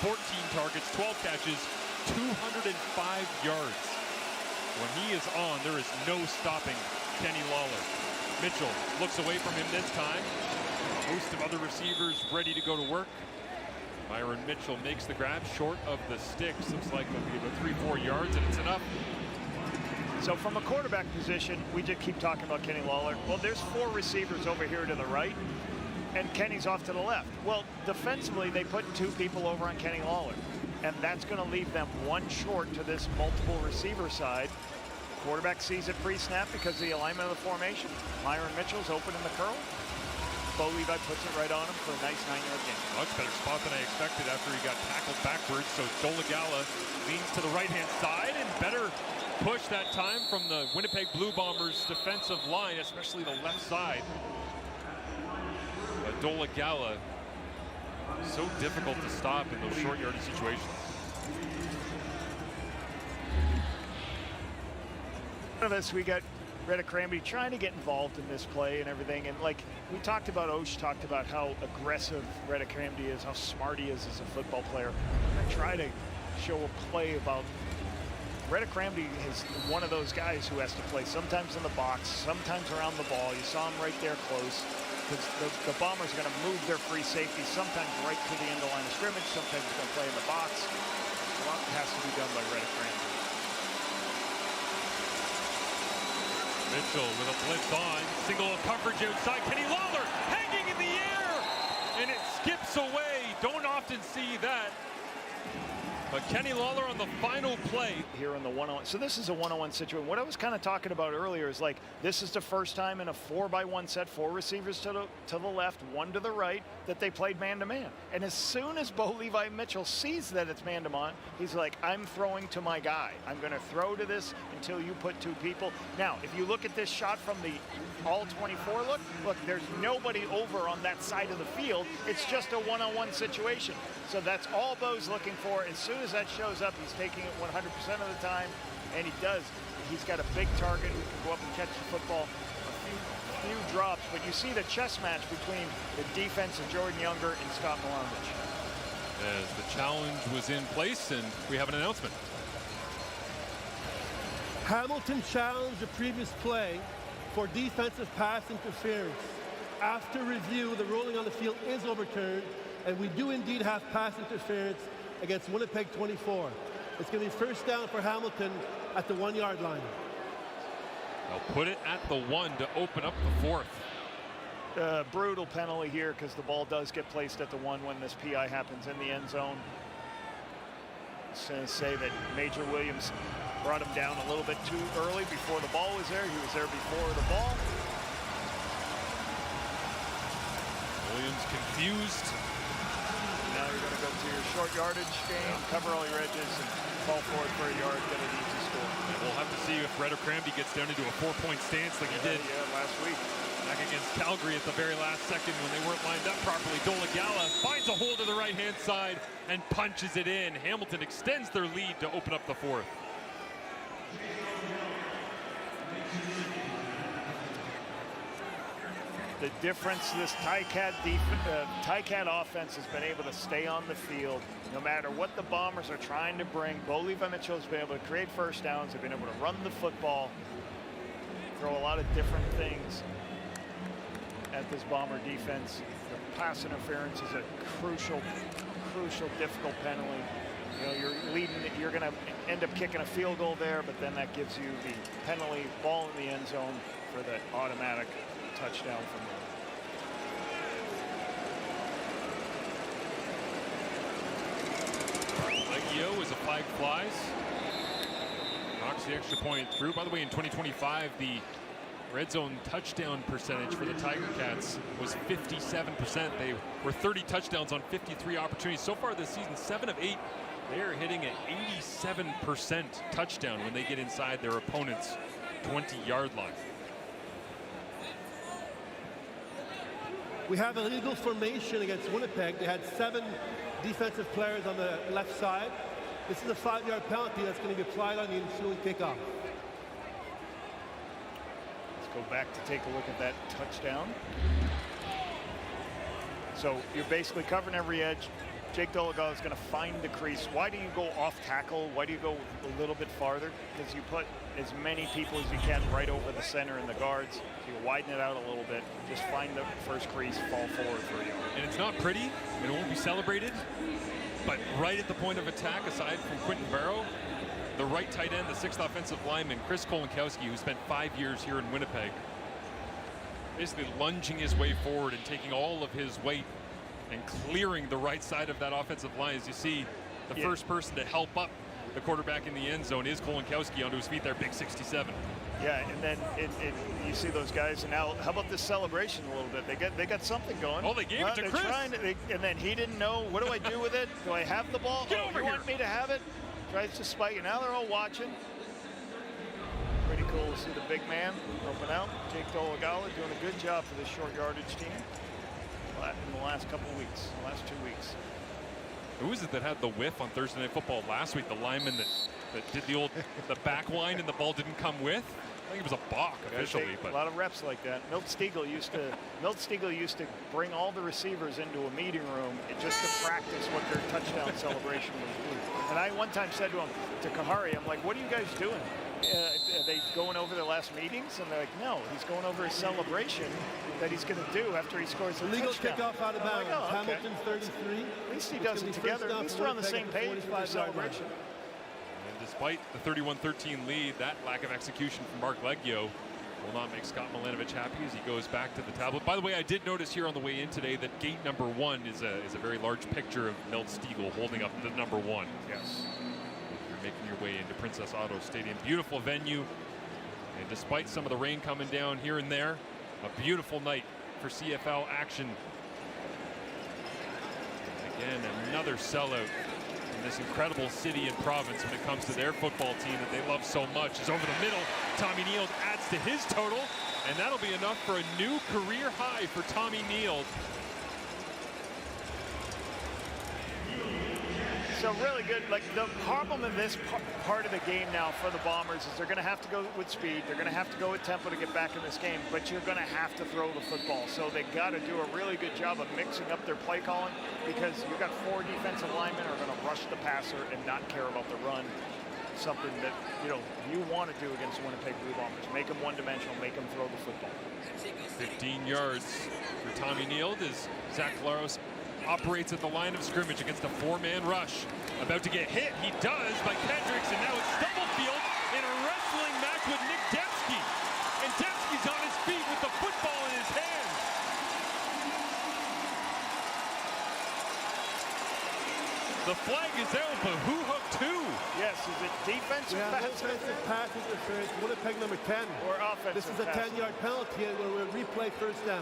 14 targets, 12 catches, 205 yards. When he is on, there is no stopping Kenny Lawler. Mitchell looks away from him this time. A host of other receivers ready to go to work. Myron Mitchell makes the grab short of the sticks. Looks like it'll be about 3-4 yards, and it's enough. So from a quarterback position, we just keep talking about Kenny Lawler. Well, there's 4 receivers over here to the right, and Kenny's off to the left. Well, defensively, they put 2 people over on Kenny Lawler, and that's going to leave them 1 short to this multiple receiver side. Quarterback sees it pre-snap because of the alignment of the formation. Myron Mitchell's open in the curl. Bo Levi puts it right on him for a nice 9-yard gain. Much better spot than I expected after he got tackled backwards. So Dolagala leans to the right-hand side, and better push that time from the Winnipeg Blue Bombers defensive line, especially the left side. But Dolagala, so difficult to stop in those short yardage situations. Of us, we got Reddick-Cranby trying to get involved in this play and everything, and like we talked about, Osh talked about how aggressive Reddick-Cranby is, how smart he is as a football player. I try to show a play about Reddick-Cranby is one of those guys who has to play sometimes in the box, sometimes around the ball. You saw him right there close, because the Bombers are going to move their free safety sometimes right to the end of the line of scrimmage, sometimes he's going to play in the box. A lot has to be done by Reddick-Cranby. Mitchell with a blitz on, single coverage outside. Kenny Lawler hanging in the air, and it skips away. Don't often see that. But Kenny Lawler on the final play. Here in the one-on-one. So this is a one-on-one situation. What I was kind of talking about earlier is like, this is the first time in a 4-by-1 set, 4 receivers to the left, 1 to the right, that they played man-to-man. And as soon as Bo Levi Mitchell sees that it's man-to-man, he's like, I'm throwing to my guy. I'm going to throw to this until you put 2 people. Now, if you look at this shot from the all-24 look, there's nobody over on that side of the field. It's just a one-on-one situation. So that's all Bo's looking for. As soon as that shows up, he's taking it 100% of the time, and he does. He's got a big target who can go up and catch the football. A few drops, but you see the chess match between the defense of Jordan Younger and Scott Milanovic. As the challenge was in place, and we have an announcement. Hamilton challenged the previous play for defensive pass interference. After review, the ruling on the field is overturned, and we do indeed have pass interference against Winnipeg 24. It's going to be first down for Hamilton at the 1-yard line. They'll put it at the 1 to open up the 4th. Brutal penalty here because the ball does get placed at the 1 when this PI happens in the end zone. Just going to say that Major Williams brought him down a little bit too early before the ball was there. He was there before the ball. Williams confused. Now you're going to go to your short yardage game, cover all your edges, and fall forward for a yard, get an easy score. And we'll have to see if Reddick-Cranby gets down into a 4-point stance like he did last week. Back against Calgary at the very last second when they weren't lined up properly. Dolagala finds a hole to the right-hand side and punches it in. Hamilton extends their lead to open up the 4th. The difference this Ticat offense has been able to stay on the field no matter what the Bombers are trying to bring. Bo Levi Mitchell has been able to create first downs. They've been able to run the football, throw a lot of different things at this Bomber defense. The pass interference is a crucial, difficult penalty. You know, you're going to end up kicking a field goal there, but then that gives you the penalty, ball in the end zone for the automatic touchdown from them. Legio as a flag flies. Knocks the extra point through. By the way, in 2025, the red zone touchdown percentage for the Tiger Cats was 57%. They were 30 touchdowns on 53 opportunities. So far this season, 7 of 8. They are hitting an 87% touchdown when they get inside their opponent's 20-yard line. We have a legal formation against Winnipeg. They had 7 defensive players on the left side. This is a 5-yard penalty that's going to be applied on the ensuing kickoff. Let's go back to take a look at that touchdown. So you're basically covering every edge. Jake Dolagala is going to find the crease. Why do you go off tackle? Why do you go a little bit farther? Because you put as many people as you can right over the center and the guards. So you widen it out a little bit. Just find the first crease, fall forward for you. And it's not pretty. It won't be celebrated. But right at the point of attack, aside from Quentin Barrow, the right tight end, the 6th offensive lineman, Chris Kolinkowski, who spent 5 years here in Winnipeg, basically lunging his way forward and taking all of his weight and clearing the right side of that offensive line. As you see, the first person to help up the quarterback in the end zone is Kolinkowski onto his feet there, big 67. Yeah, and then you see those guys, and now how about this celebration a little bit? They got something going. Oh, they gave it to Chris. And then he didn't know, what do I do with it? Do I have the ball? Get over you here. Want me to have it? Tries to spike it. Now they're all watching. Pretty cool to see the big man open out. Jake Dolegala doing a good job for this short yardage team in the last couple weeks, the last 2 weeks. Who was it that had the whiff on Thursday Night Football last week? The lineman that did the back line and the ball didn't come with? I think it was a balk officially. But a lot of reps like that. Milt Stegall used to bring all the receivers into a meeting room just to practice what their touchdown celebration was. And I one time said to Kahari, I'm like, what are you guys doing? Are they going over their last meetings? And they're like, no, he's going over his celebration that he's going to do after he scores a Legal touchdown. kickoff out of bounds. Like, oh, okay. Hamilton 33. At least he does it together. At least they're on the same page for the celebration. And despite the 31-13 lead, that lack of execution from Mark Leggio will not make Scott Milanovic happy as he goes back to the tablet. By the way, I did notice here on the way in today that gate number 1 is a very large picture of Milt Stegall holding up the number 1. Yes. Making your way into Princess Auto Stadium. Beautiful venue, and despite some of the rain coming down here and there, a beautiful night for CFL action. Again, another sellout in this incredible city and province when it comes to their football team that they love so much. Is over the middle. Tommy Neild adds to his total, and that'll be enough for a new career high for Tommy Neild. So really good. Like, the problem in this part of the game now for the Bombers is they're going to have to go with speed. They're going to have to go with tempo to get back in this game, but you're going to have to throw the football. So they got to do a really good job of mixing up their play calling, because you've got 4 defensive linemen who are going to rush the passer and not care about the run. Something that, you want to do against Winnipeg Blue Bombers. Make them one-dimensional, make them throw the football. 15 yards for Tommy Neild as Zach Claros operates at the line of scrimmage against a 4-man rush. About to get hit, he does, by Kendricks, and now it's Stubblefield in a wrestling match with Nick Dembski. And Dembski's on his feet with the football in his hand. The flag is out, but who hooked who? Yes, is it defensive We have pass? offensive pass interference, Winnipeg number 10. Or offensive This is a pass? 10-yard penalty, and we'll replay first down.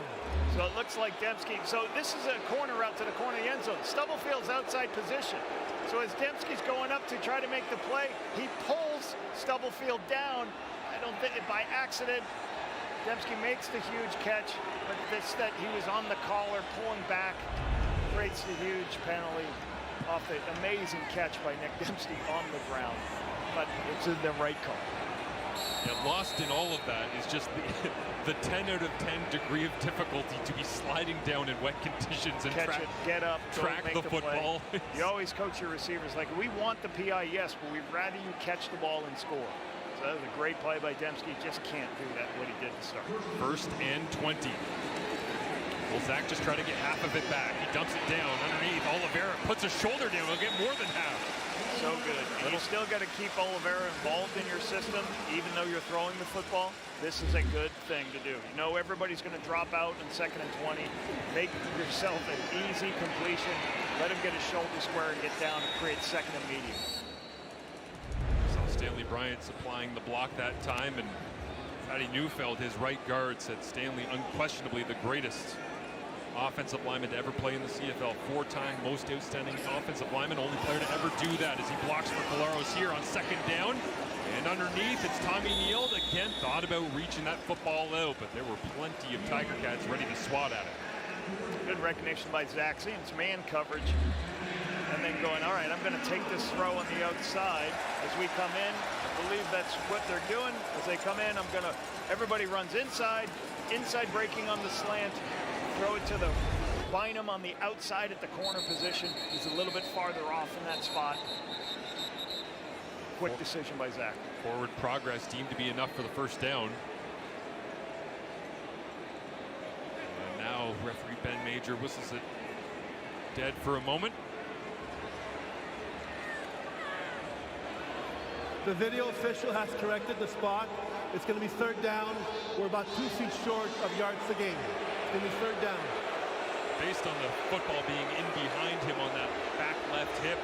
So it looks like Dembski. So this is a corner route to the corner of the end zone. Stubblefield's outside position. So as Dembski's going up to try to make the play, he pulls Stubblefield down. I don't think by accident. Dembski makes the huge catch, but that he was on the collar, pulling back, creates the huge penalty off the amazing catch by Nick Dembski on the ground. But it's in the right call. Yeah, lost in all of that is just the 10 out of 10 degree of difficulty to be sliding down in wet conditions and Catch it, get up, track the football. You always coach your receivers like, we want the PI, yes, but we'd rather you catch the ball and score. So that was a great play by Dembski. Just can't do that, what he did to start. 1st and 20. Will Zach just try to get half of it back? He dumps it down underneath. Oliveira puts a shoulder down. He'll get more than half. So good. And you still got to keep Oliveira involved in your system, even though you're throwing the football. This is a good thing to do. You know everybody's going to drop out in 2nd and 20. Make yourself an easy completion. Let him get his shoulder square and get down and create 2nd and medium. So Stanley Bryant supplying the block that time, and Patty Neufeld, his right guard, said Stanley unquestionably the greatest offensive lineman to ever play in the CFL. 4-time most outstanding offensive lineman. Only player to ever do that as he blocks for Claros here on 2nd down. And underneath, it's Tommy Neild. Again, thought about reaching that football out, but there were plenty of Tiger Cats ready to swat at it. Good recognition by Zach. Seeing some man coverage. And then going, all right, I'm going to take this throw on the outside as we come in. I believe that's what they're doing. As they come in, everybody runs inside breaking on the slant. Throw it to the Bynum on the outside at the corner position. He's a little bit farther off in that spot. Quick decision by Zach. Forward progress deemed to be enough for the 1st down. And now referee Ben Major whistles it dead for a moment. The video official has corrected the spot. It's going to be 3rd down. We're about 2 feet short of yards to gain. It's going to be 3rd down. Based on the football being in behind him on that back left hip,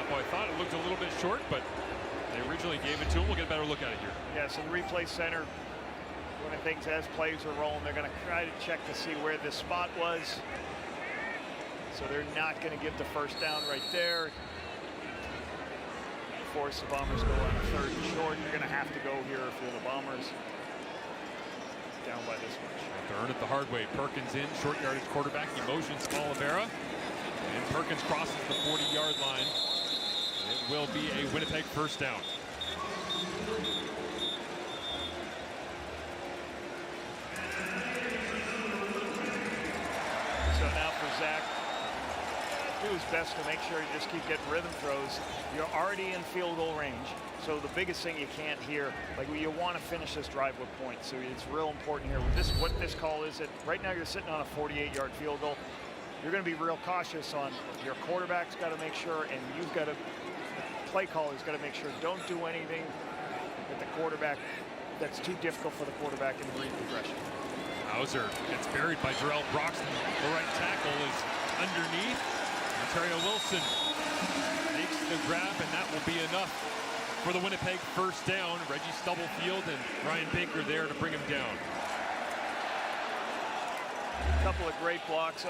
Boy, I thought it looked a little bit short, but they originally gave it to him. We'll get a better look at it here. Yeah, so the replay center, one of the things as plays are rolling, they're going to try to check to see where this spot was. So they're not going to give the first down right there. Force the Bombers go on a 3rd and short. You're going to have to go here if you're the Bombers. Down by this much. Have to earn it the hard way. Perkins in, short yardage quarterback. He motions Oliveira. And Perkins crosses the 40-yard line. It will be a Winnipeg first down. So now for Zach, do his best to make sure you just keep getting rhythm throws. You're already in field goal range. So the biggest thing you can't hear, like you want to finish this drive with points. So it's real important here. What this call is, that right now you're sitting on a 48-yard field goal. You're going to be real cautious on your quarterback's got to make sure, and you've got to, the play caller's got to make sure, don't do anything with the quarterback that's too difficult for the quarterback in the read progression. Hauser gets buried by Jarrell Broxton. The right tackle is underneath. Ontario Wilson makes the grab, and that will be enough for the Winnipeg first down. Reggie Stubblefield and Ryan Baker there to bring him down. A couple of great blocks.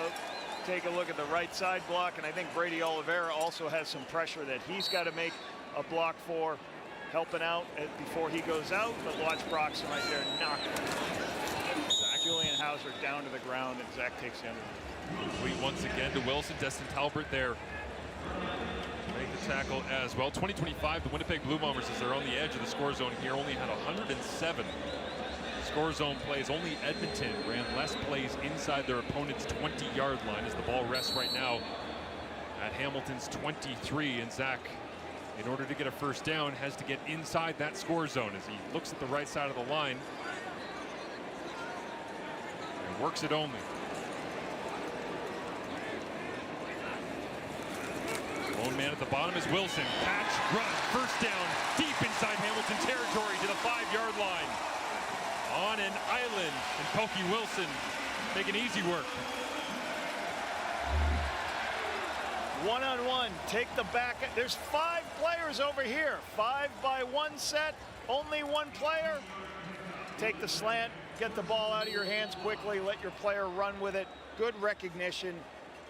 Take a look at the right side block, and I think Brady Oliveira also has some pressure that he's got to make a block for, helping out before he goes out. But watch Broxton right there knock Julian Hauser down to the ground, and Zach takes him. Complete once again to Wilson. Destin Talbert there make the tackle as well. 2025, the Winnipeg Blue Bombers, as they're on the edge of the score zone here, only had 107 score zone plays. Only Edmonton ran less plays inside their opponent's 20-yard line, as the ball rests right now at Hamilton's 23. And Zach, in order to get a first down, has to get inside that score zone as he looks at the right side of the line and works it only. Lone man at the bottom is Wilson. Catch, run, first down, deep inside Hamilton territory to the 5-yard line. On an island, and Pokey Wilson making easy work. One-on-one, take the back. There's 5 players over here. 5 by 1 set, only 1 player. Take the slant, get the ball out of your hands quickly, let your player run with it. Good recognition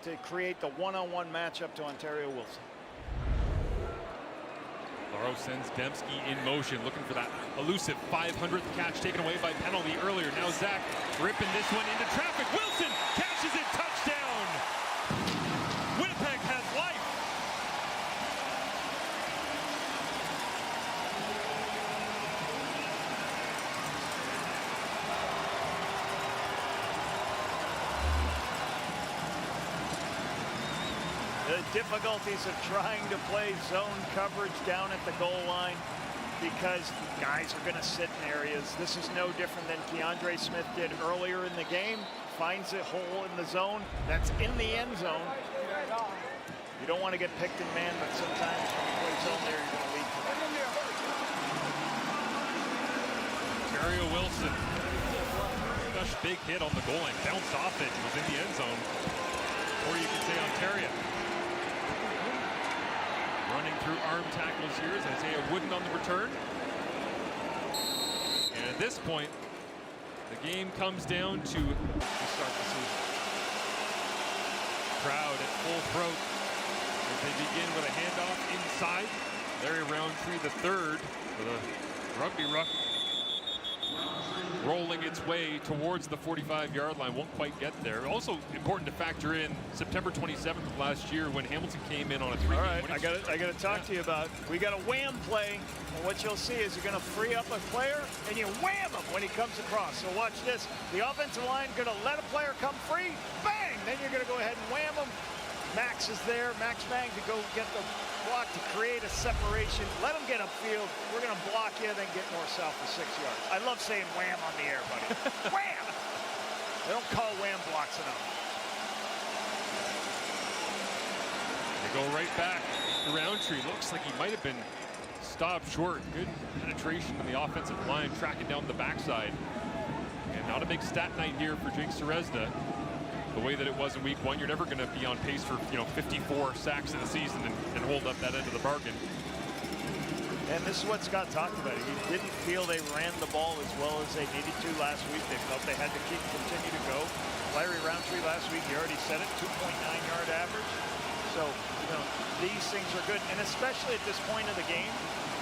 to create the one-on-one matchup to Ontario Wilson. Laro sends Dembski in motion, looking for that elusive 500th catch taken away by penalty earlier. Now Zach ripping this one into traffic. Wilson catches it, touchdown! Winnipeg has life. The difficulties of trying to play zone coverage down at the goal line, because guys are going to sit in areas. This is no different than Keandre Smith did earlier in the game. Finds a hole in the zone that's in the end zone. You don't want to get picked in man, but sometimes when you play zone there, you're going to lead to that. Ontario Wilson, gosh, big hit on the goal line, bounced off it, was in the end zone. Or you could say Ontario. Running through arm tackles here is Isaiah Wooden on the return. And at this point, the game comes down to start the season. Crowd at full throat as they begin with a handoff inside. Larry Roundtree the third for the Rugby Ruck, rolling its way towards the 45-yard line. Won't quite get there. Also important to factor in September 27th of last year when Hamilton came in on a 3-game winning streak. I got to talk to you about, we got a wham play, and what you'll see is you're going to free up a player and you wham him when he comes across. So watch this. The offensive line going to let a player come free, bang! Then you're going to go ahead and wham him. Max is there, Max Bang, to go get the block to create a separation. Let him get upfield. We're going to block you, then get more south for 6 yards. I love saying wham on the air, buddy. Wham! They don't call wham blocks enough. They go right back to Roundtree. Looks like he might have been stopped short. Good penetration in the offensive line, tracking down the backside. And not a big stat night here for Jake Serezda. the way that it was in week 1, you're never going to be on pace for 54 sacks in the season and hold up that end of the bargain. And this is what Scott talked about. He didn't feel they ran the ball as well as they needed to last week. They felt they had to continue to go. Larry Roundtree last week, you already said it, 2.9-yard average. So, these things are good. And especially at this point of the game,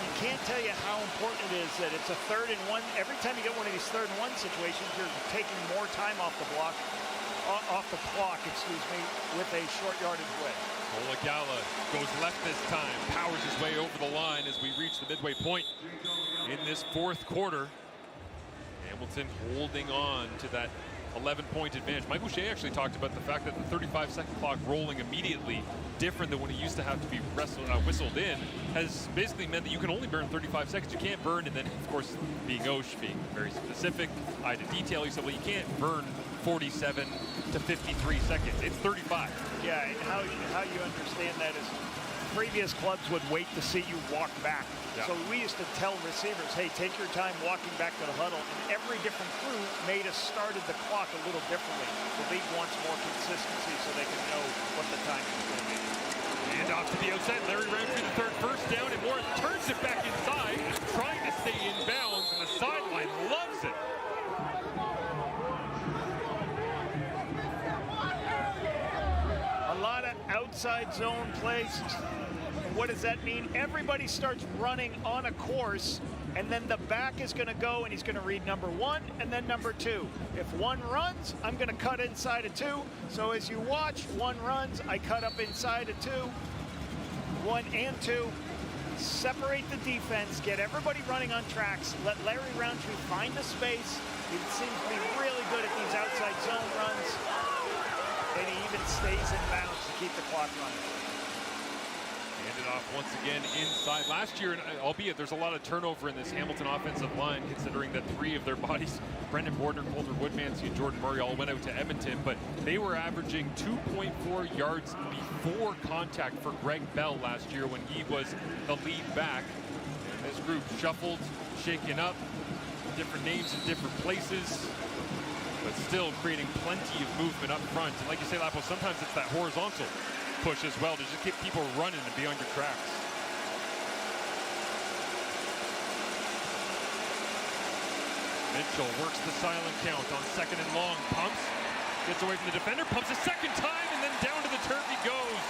you can't tell you how important it is that it's a 3rd and 1. Every time you get one of these 3rd and 1 situations, you're taking more time off the clock, with a short yardage way. Olagala goes left this time, powers his way over the line as we reach the midway point in this 4th quarter. Hamilton holding on to that 11-point advantage. Mike Boucher actually talked about the fact that the 35-second clock rolling immediately, different than when it used to have to be whistled in, has basically meant that you can only burn 35 seconds. You can't burn, and then, of course, being very specific, eye to detail, he said, well, you can't burn 47 to 53 seconds. It's 35. Yeah, and how you understand that is previous clubs would wait to see you walk back. Yeah. So we used to tell receivers, hey, take your time walking back to the huddle. And every different crew made us started the clock a little differently. The league wants more consistency so they can know what the timing is going to be. And off to the outside, Larry Roundtree, the 3rd first down, and Morris turns it back inside, trying to stay in bounds, and the sideline loves it. A lot of outside zone plays. What does that mean? Everybody starts running on a course, and then the back is going to go and he's going to read number 1 and then number 2. If 1 runs, I'm going to cut inside of 2. So as you watch, 1 runs, I cut up inside of 2. 1 and 2. Separate the defense, get everybody running on tracks, let Larry Roundtree find the space. He seems to be really good at these outside zone runs. And he even stays in bounds to keep the clock running. Handed off once again inside. Last year, albeit there's a lot of turnover in this Hamilton offensive line, considering that 3 of their bodies, Brendan Bordner, Coulter Woodmansey, and Jordan Murray, all went out to Edmonton, but they were averaging 2.4 yards before contact for Greg Bell last year when he was the lead back. And this group shuffled, shaken up, different names in different places, but still creating plenty of movement up front. And like you say, Lapo, sometimes it's that horizontal push as well to just keep people running and be on your tracks. Mitchell works the silent count on 2nd and long, pumps, gets away from the defender, pumps a 2nd time, and then down to the turf he goes.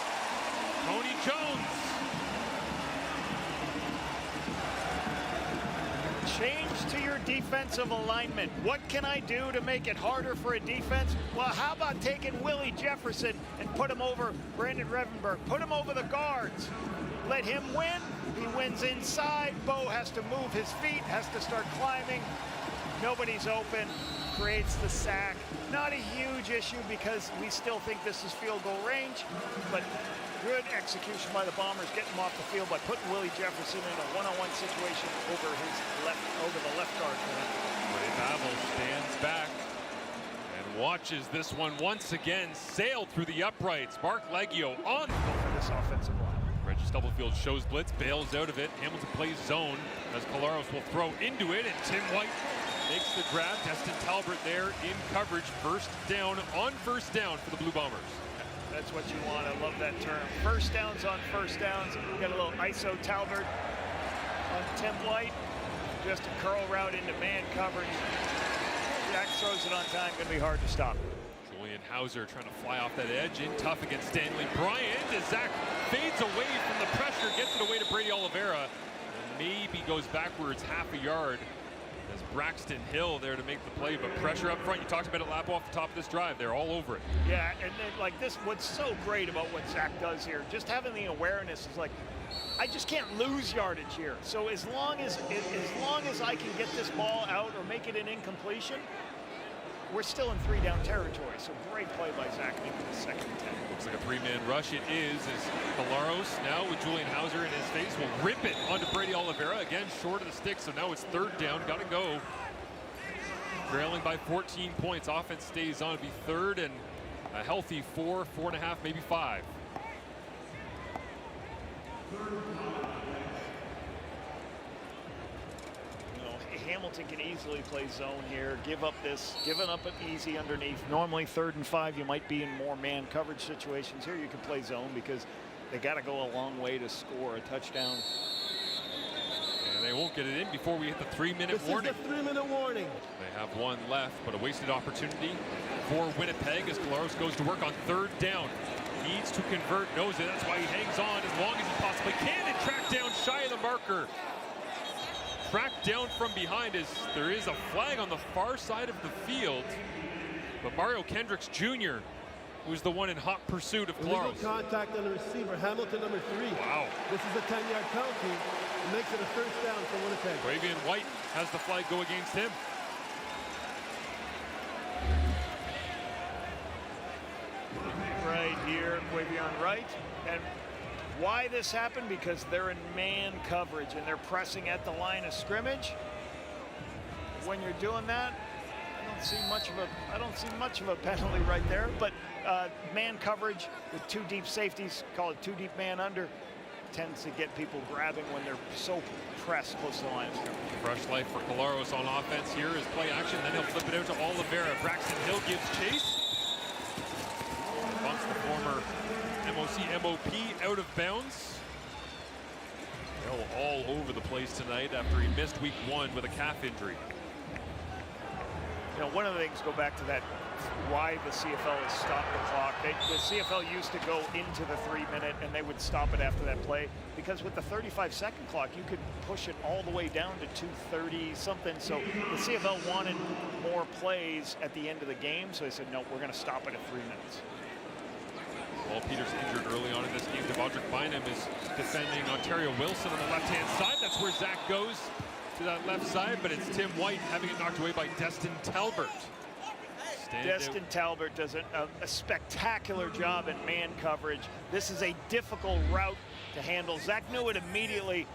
Tony Jones. Change to your defensive alignment. What can I do to make it harder for a defense? Well, how about taking Willie Jefferson and put him over Brandon Revenberg? Put him over the guards. Let him win. He wins inside. Bo has to move his feet, has to start climbing. Nobody's open. Creates the sack. Not a huge issue because we still think this is field goal range, but good execution by the Bombers, getting him off the field by putting Willie Jefferson in a one-on-one situation over the left guard. Ray Bavel stands back and watches this one once again sail through the uprights. Mark Leggio on for this offensive line. Regis Stubblefield shows blitz, bails out of it. Hamilton plays zone as Colaros will throw into it, and Tim White makes the grab. Destin Talbert there in coverage. First down on first down for the Blue Bombers. That's what you want. I love that term. First downs on first downs. We got a little ISO Talbert on Tim White. Just a curl route into man coverage. Jack throws it on time. Going to be hard to stop. Julian Hauser trying to fly off that edge. In tough against Stanley Bryant as Zach fades away from the pressure. Gets it away to Brady Oliveira. And maybe goes backwards half a yard. As Braxton Hill there to make the play, but pressure up front. You talked about it, Lapo, off the top of this drive. They're all over it. Yeah, and then, like this, what's so great about what Zach does here, just having the awareness is like, I just can't lose yardage here. So as long as I can get this ball out or make it an incompletion, we're still in 3-down territory. So great play by Zach making the 2nd and 10. Looks like a 3-man rush. It is as Colaros now with Julian Hauser in his face will rip it onto Brady Oliveira. Again, short of the stick, so now it's 3rd down. Got to go. Trailing by 14 points. Offense stays on to be 3rd and a healthy 4, 4.5, maybe 5. Hamilton can easily play zone here, giving up an easy underneath. Normally 3rd and 5, you might be in more man coverage situations. Here you can play zone because they got to go a long way to score a touchdown. And they won't get it in before we hit the 3-minute warning. This is the 3-minute warning. They have one left, but a wasted opportunity for Winnipeg as Collaros goes to work on 3rd down. Needs to convert, knows it. That's why he hangs on as long as he possibly can and tracked down shy of the marker. Tracked down from behind as there is a flag on the far side of the field. But Mario Kendricks Jr. was the one in hot pursuit of Collaros. Illegal contact on the receiver, Hamilton number 3. Wow. This is a 10-yard penalty. It makes it a 1st down for Winnipeg. Quavian White has the flag go against him. Right here, Quavion Wright. And why this happened? Because they're in man coverage and they're pressing at the line of scrimmage. When you're doing that, I don't see much of a penalty right there. But man coverage with 2 deep safeties, call it 2 deep man under, tends to get people grabbing when they're so pressed close to the line of scrimmage. Fresh life for Collaros on offense here is play action. Then he'll flip it out to Oliveira. Braxton Hill gives chase. Bumps the former MOP out of bounds. Hill all over the place tonight after he missed week 1 with a calf injury. You know, one of the things, go back to that, why the CFL has stopped the clock. The CFL used to go into the 3-minute and they would stop it after that play, because with the 35-second clock, you could push it all the way down to 2:30 something. So the CFL wanted more plays at the end of the game, so they said, no, we're going to stop it at 3 minutes. Paul Peters injured early on in this game. Devondrick Bynum is defending Ontario Wilson on the left-hand side. That's where Zach goes, to that left side, but it's Tim White having it knocked away by Destin Talbert. Destin Talbert does a spectacular job in man coverage. This is a difficult route to handle. Zach knew it immediately.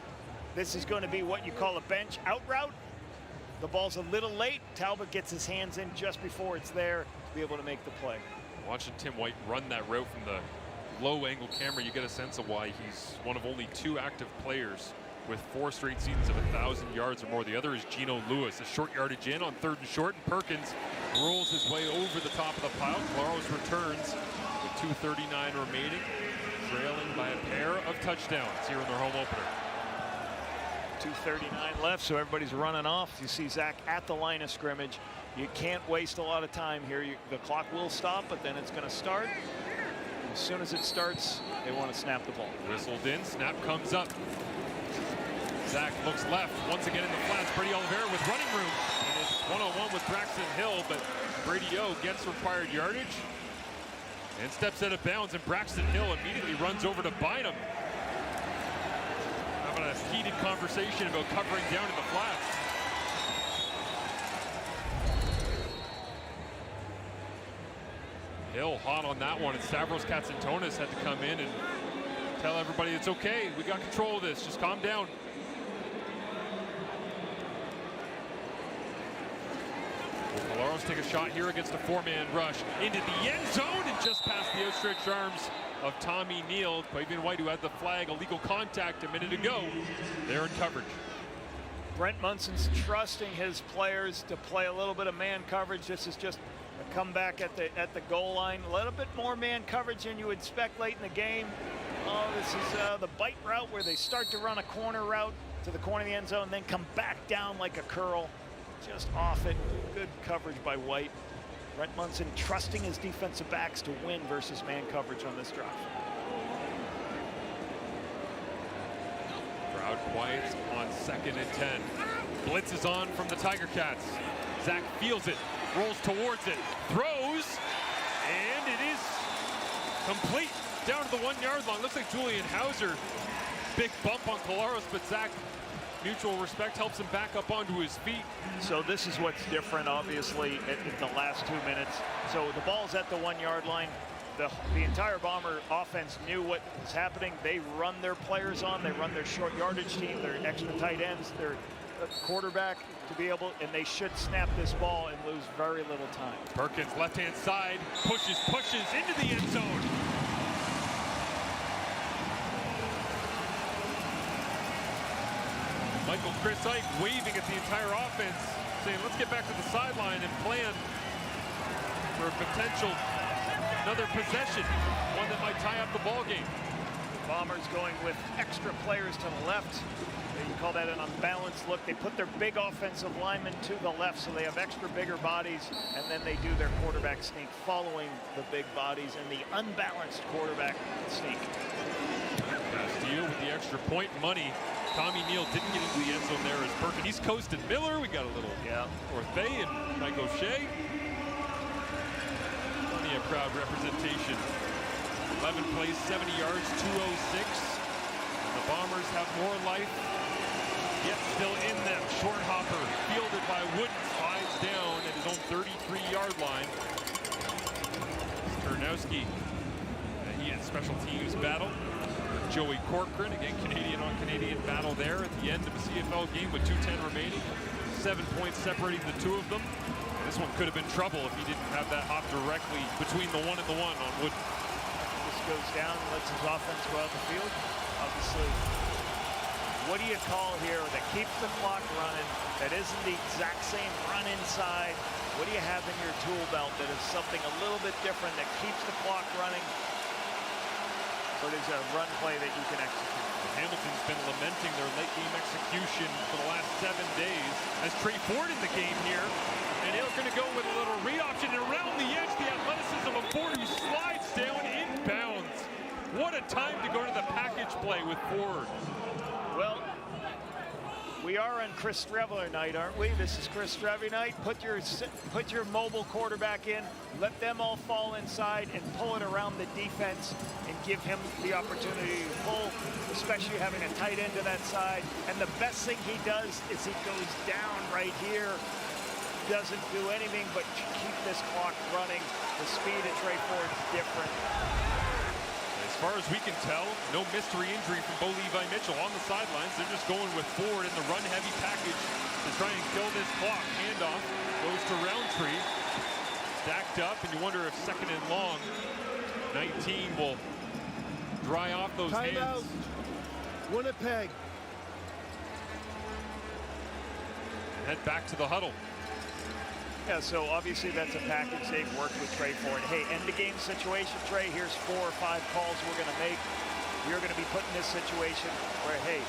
This is going to be what you call a bench out route. The ball's a little late. Talbot gets his hands in just before it's there to be able to make the play. Watching Tim White run that route from the low angle camera, you get a sense of why he's one of only 2 active players with 4 straight seasons of 1,000 yards or more. The other is Geno Lewis, a short yardage in on 3rd and short, and Perkins rolls his way over the top of the pile. Collaros returns with 2:39 remaining, trailing by a pair of touchdowns here in their home opener. 2:39 left, so everybody's running off. You see Zach at the line of scrimmage. You can't waste a lot of time here. The clock will stop, but then it's going to start. As soon as it starts, they want to snap the ball. Whistled in, snap comes up. Zach looks left, once again in the flats. Brady Oliveira with running room. And it's one-on-one with Braxton Hill, but Brady O gets required yardage and steps out of bounds, and Braxton Hill immediately runs over to Bynum. Having a heated conversation about covering down in the flats. Hill hot on that one, and Stavros Katsantonis had to come in and tell everybody it's okay. We got control of this. Just calm down. Will Collaros take a shot here against a 4-man rush into the end zone and just past the outstretched arms of Tommy Neal. Quavian White, who had the flag, illegal contact a minute ago. They're in coverage. Brent Munson's trusting his players to play a little bit of man coverage. This is just a comeback at the goal line. A little bit more man coverage than you would expect late in the game. Oh, this is the bite route where they start to run a corner route to the corner of the end zone and then come back down like a curl. Just off it. Good coverage by White. Brent Munson trusting his defensive backs to win versus man coverage on this drive. Crowd quiet on 2nd and 10. Blitz is on from the Tiger Cats. Zach feels it, rolls towards it, throws, and it is complete down to the 1-yard line. Looks like Julian Hauser. Big bump on Collaros, but Zach, mutual respect, helps him back up onto his feet. So this is what's different, obviously, in the last 2 minutes. So the ball's at the 1-yard line. The entire Bomber offense knew what was happening. They run their players on. They run their short yardage team, their extra tight ends, their quarterback to be able, and they should snap this ball and lose very little time. Perkins, left-hand side, pushes into the end zone. Might Uncle Chris Ike waving at the entire offense, saying, let's get back to the sideline and plan for a potential another possession, one that might tie up the ball game. Bombers going with extra players to the left. You call that an unbalanced look. They put their big offensive linemen to the left, so they have extra bigger bodies, and then they do their quarterback sneak following the big bodies and the unbalanced quarterback sneak. Castillo with the extra point money. Tommy Neal didn't get into the end zone there as Perkins. He's coasted Miller. We got a little North Bay and Mike O'Shea. Plenty of crowd representation. 11 plays, 70 yards, 206. The Bombers have more life, yet still in them. Short hopper fielded by Wooden, slides down at his own 33-yard line. Turnowski, he had special teams battle. Joey Corcoran, again, Canadian on Canadian battle there at the end of a CFL game with 2:10 remaining. 7 points separating the two of them. This one could have been trouble if he didn't have that hop directly between the one and the one on Wooden. This goes down, lets his offense go out the field. Obviously, what do you call here that keeps the clock running, that isn't the exact same run inside? What do you have in your tool belt that is something a little bit different that keeps the clock running, but is a run play that you can execute? Hamilton's been lamenting their late game execution for the last 7 days as Trey Ford in the game here. And they're going to go with a little read option, and around the edge, the athleticism of Ford, who slides down inbounds. What a time to go to the package play with Ford. Well, we are on Chris Streveler night, aren't we? This is Chris Streveler night. Put your mobile quarterback in, let them all fall inside and pull it around the defense and give him the opportunity to pull, especially having a tight end to that side. And the best thing he does is he goes down right here, doesn't do anything but keep this clock running. The speed of Trey Ford is different. As far as we can tell, no mystery injury from Bo Levi Mitchell on the sidelines. They're just going with Ford in the run-heavy package to try and kill this clock. Handoff goes to Roundtree. Stacked up, and you wonder if second and long, 19 will dry off those hands. Timeout. Winnipeg. Head back to the huddle. Yeah, so obviously that's a package they've worked with Trey Ford. Hey, end the game situation, Trey. Here's 4 or 5 calls we're going to make. You're going to be put in this situation where, hey,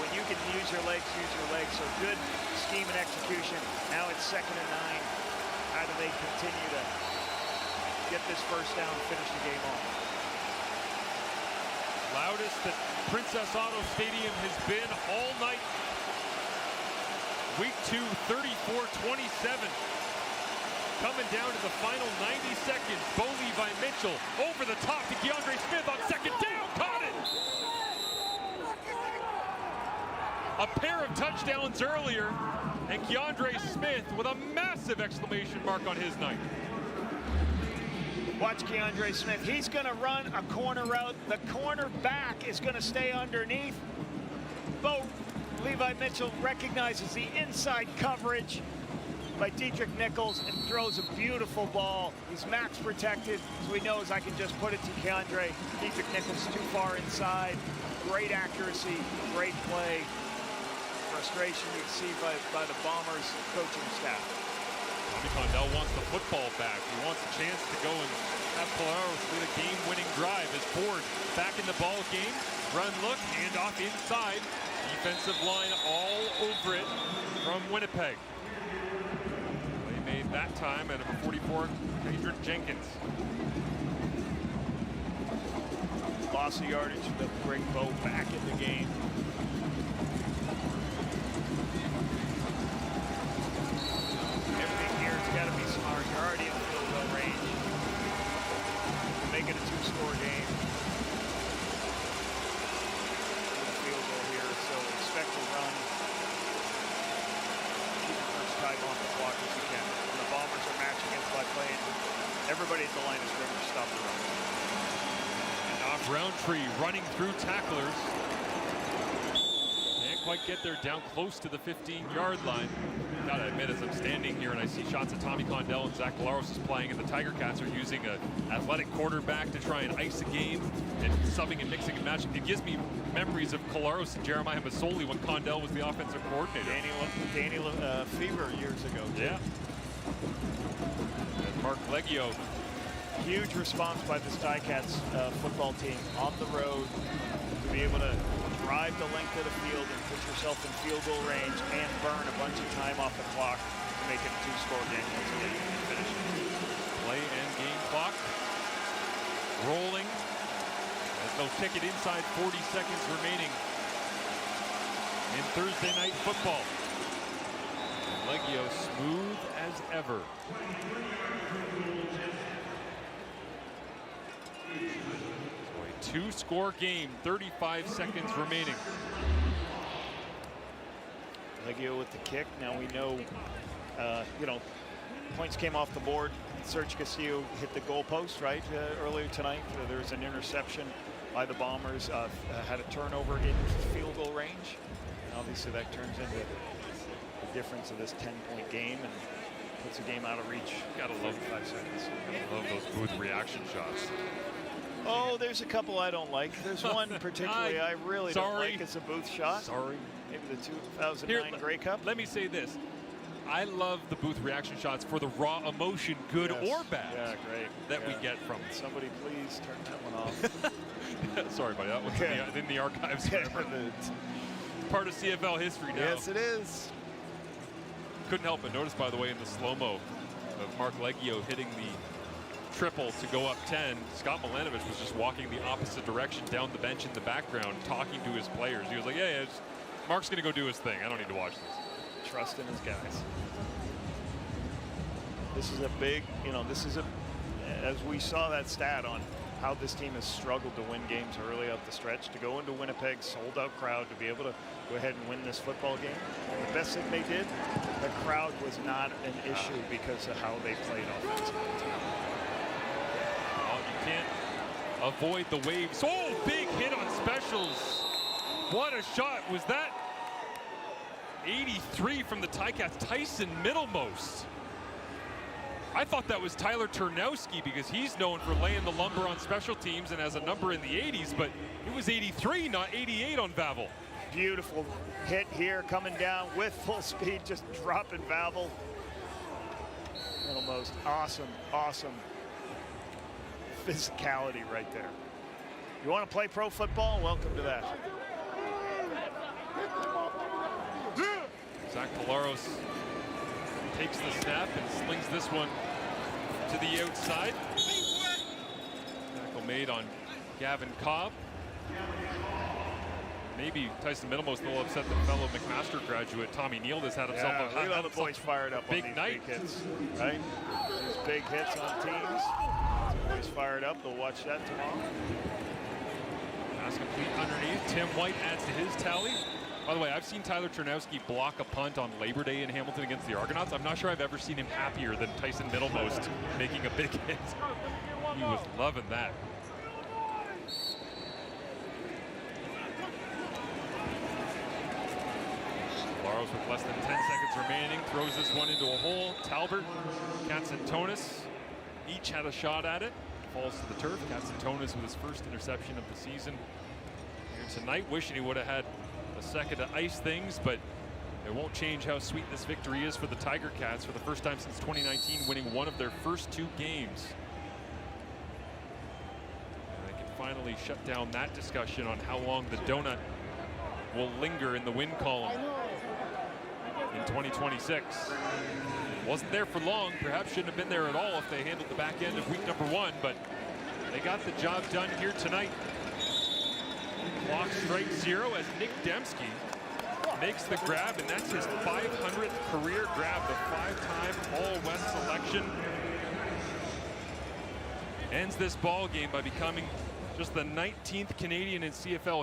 when you can use your legs, use your legs. So good scheme and execution. Now it's 2nd and 9. How do they continue to get this first down and finish the game off? Loudest that Princess Auto Stadium has been all night. Week 2, 34-27. Coming down to the final 90 seconds. Bo Levi Mitchell over the top to Keandre Smith on second down. Caught it! A pair of touchdowns earlier, and Keandre Smith with a massive exclamation mark on his night. Watch Keandre Smith. He's going to run a corner route. The cornerback is going to stay underneath. Bo Levi Mitchell recognizes the inside coverage by Dietrich Nichols and throws a beautiful ball. He's max protected, so he knows I can just put it to Keandre. Dietrich Nichols too far inside. Great accuracy, great play. Frustration you see by the Bombers coaching staff. Tommy Condell wants the football back. He wants a chance to go and have Polaris lead a game-winning drive as Ford back in the ball game. Run look, handoff inside. Defensive line all over it from Winnipeg. That time at number 44, Adrian Jenkins. Loss of yardage to bring Bo back in the game. Everything here has got to be smart. You're already in the field goal range. Make it a 2-score game. Field goal here, so expect to run. Keep the first time off the clock as you can. Bombers are matching against by playing everybody at the line of scrimmage stop the run. And off Roundtree running through tacklers. Can't quite get there, down close to the 15-yard line. Gotta admit, as I'm standing here and I see shots of Tommy Condell and Zach Collaros is playing, and the Tiger Cats are using an athletic quarterback to try and ice a game and subbing and mixing and matching. It gives me memories of Collaros and Jeremiah Masoli when Condell was the offensive coordinator. Daniel Fever years ago, too. Yeah. And Mark Leggio. Huge response by the Ticats football team on the road to be able to drive the length of the field and put yourself in field goal range and burn a bunch of time off the clock to make it a 2-score game until they finish. Play and game clock rolling as they'll kick it inside 40 seconds remaining in Thursday night football. Leggio smooth as ever. So a 2-score game, 35 seconds remaining. Leggio with the kick. Now we know, points came off the board. Serge Castillo hit the goalpost, right, earlier tonight. There was an interception by the Bombers. Had a turnover in field goal range. Obviously, that turns into the difference of this 10-point game and puts the game out of reach. Gotta love 5 seconds. Love those booth reaction shots. Oh, there's a couple I don't like. There's one particularly I really don't like. It's a booth shot. Sorry. Maybe the 2009 Grey Cup. Let me say this. I love the booth reaction shots for the raw emotion, good or bad, that we get from it. Somebody please turn that one off. Sorry, buddy. That one's in the archives forever. Part of CFL history now. Yes, it is. Couldn't help but notice, by the way, in the slow-mo of Mark Leggio hitting the triple to go up 10, Scott Milanovic was just walking the opposite direction down the bench in the background, talking to his players. He was like, yeah, Mark's going to go do his thing. I don't need to watch this. Trust in his guys. This is a big, as we saw that stat on how this team has struggled to win games early up the stretch, to go into Winnipeg, sold-out crowd, to be able to go ahead and win this football game. And the best thing they did, the crowd was not an issue because of how they played offensively. Well, you can't avoid the waves. Oh, big hit on specials. What a shot. Was that 83 from the Ticats? Tyson Middlemost. I thought that was Tyler Turnowski because he's known for laying the lumber on special teams and has a number in the 80s, but it was 83, not 88 on Vavel. Beautiful hit here, coming down with full speed, just dropping Vavel. Middlemost, awesome physicality right there. You want to play pro football? Welcome to that. Zach Collaros takes the snap and slings this one to the outside. Tackle made on Gavin Cobb. Maybe Tyson Middlemost will upset the fellow McMaster graduate Tommy Neal has had himself a look at all the boys fired up big on these night. Big hits, right? These big hits on teams. Boys fired up. They'll watch that tomorrow. Pass complete underneath. Tim White adds to his tally. By the way, I've seen Tyler Turnowski block a punt on Labor Day in Hamilton against the Argonauts. I'm not sure I've ever seen him happier than Tyson Middlemost making a big hit. He was loving that. Collaros with less than 10 seconds remaining throws this one into a hole. Talbert, Katsantonis each had a shot at it. Falls to the turf. Katsantonis with his first interception of the season here tonight. Wishing he would have had a second to ice things, but it won't change how sweet this victory is for the Tiger Cats for the first time since 2019, winning one of their first 2 games. And they can finally shut down that discussion on how long the donut will linger in the win column in 2026. Wasn't there for long, perhaps shouldn't have been there at all if they handled the back end of week number 1, but they got the job done here tonight. Clock strikes 0 as Nick Dembski makes the grab, and that's his 500th career grab, the 5-time All-West selection. Ends this ball game by becoming just the 19th Canadian in CFL history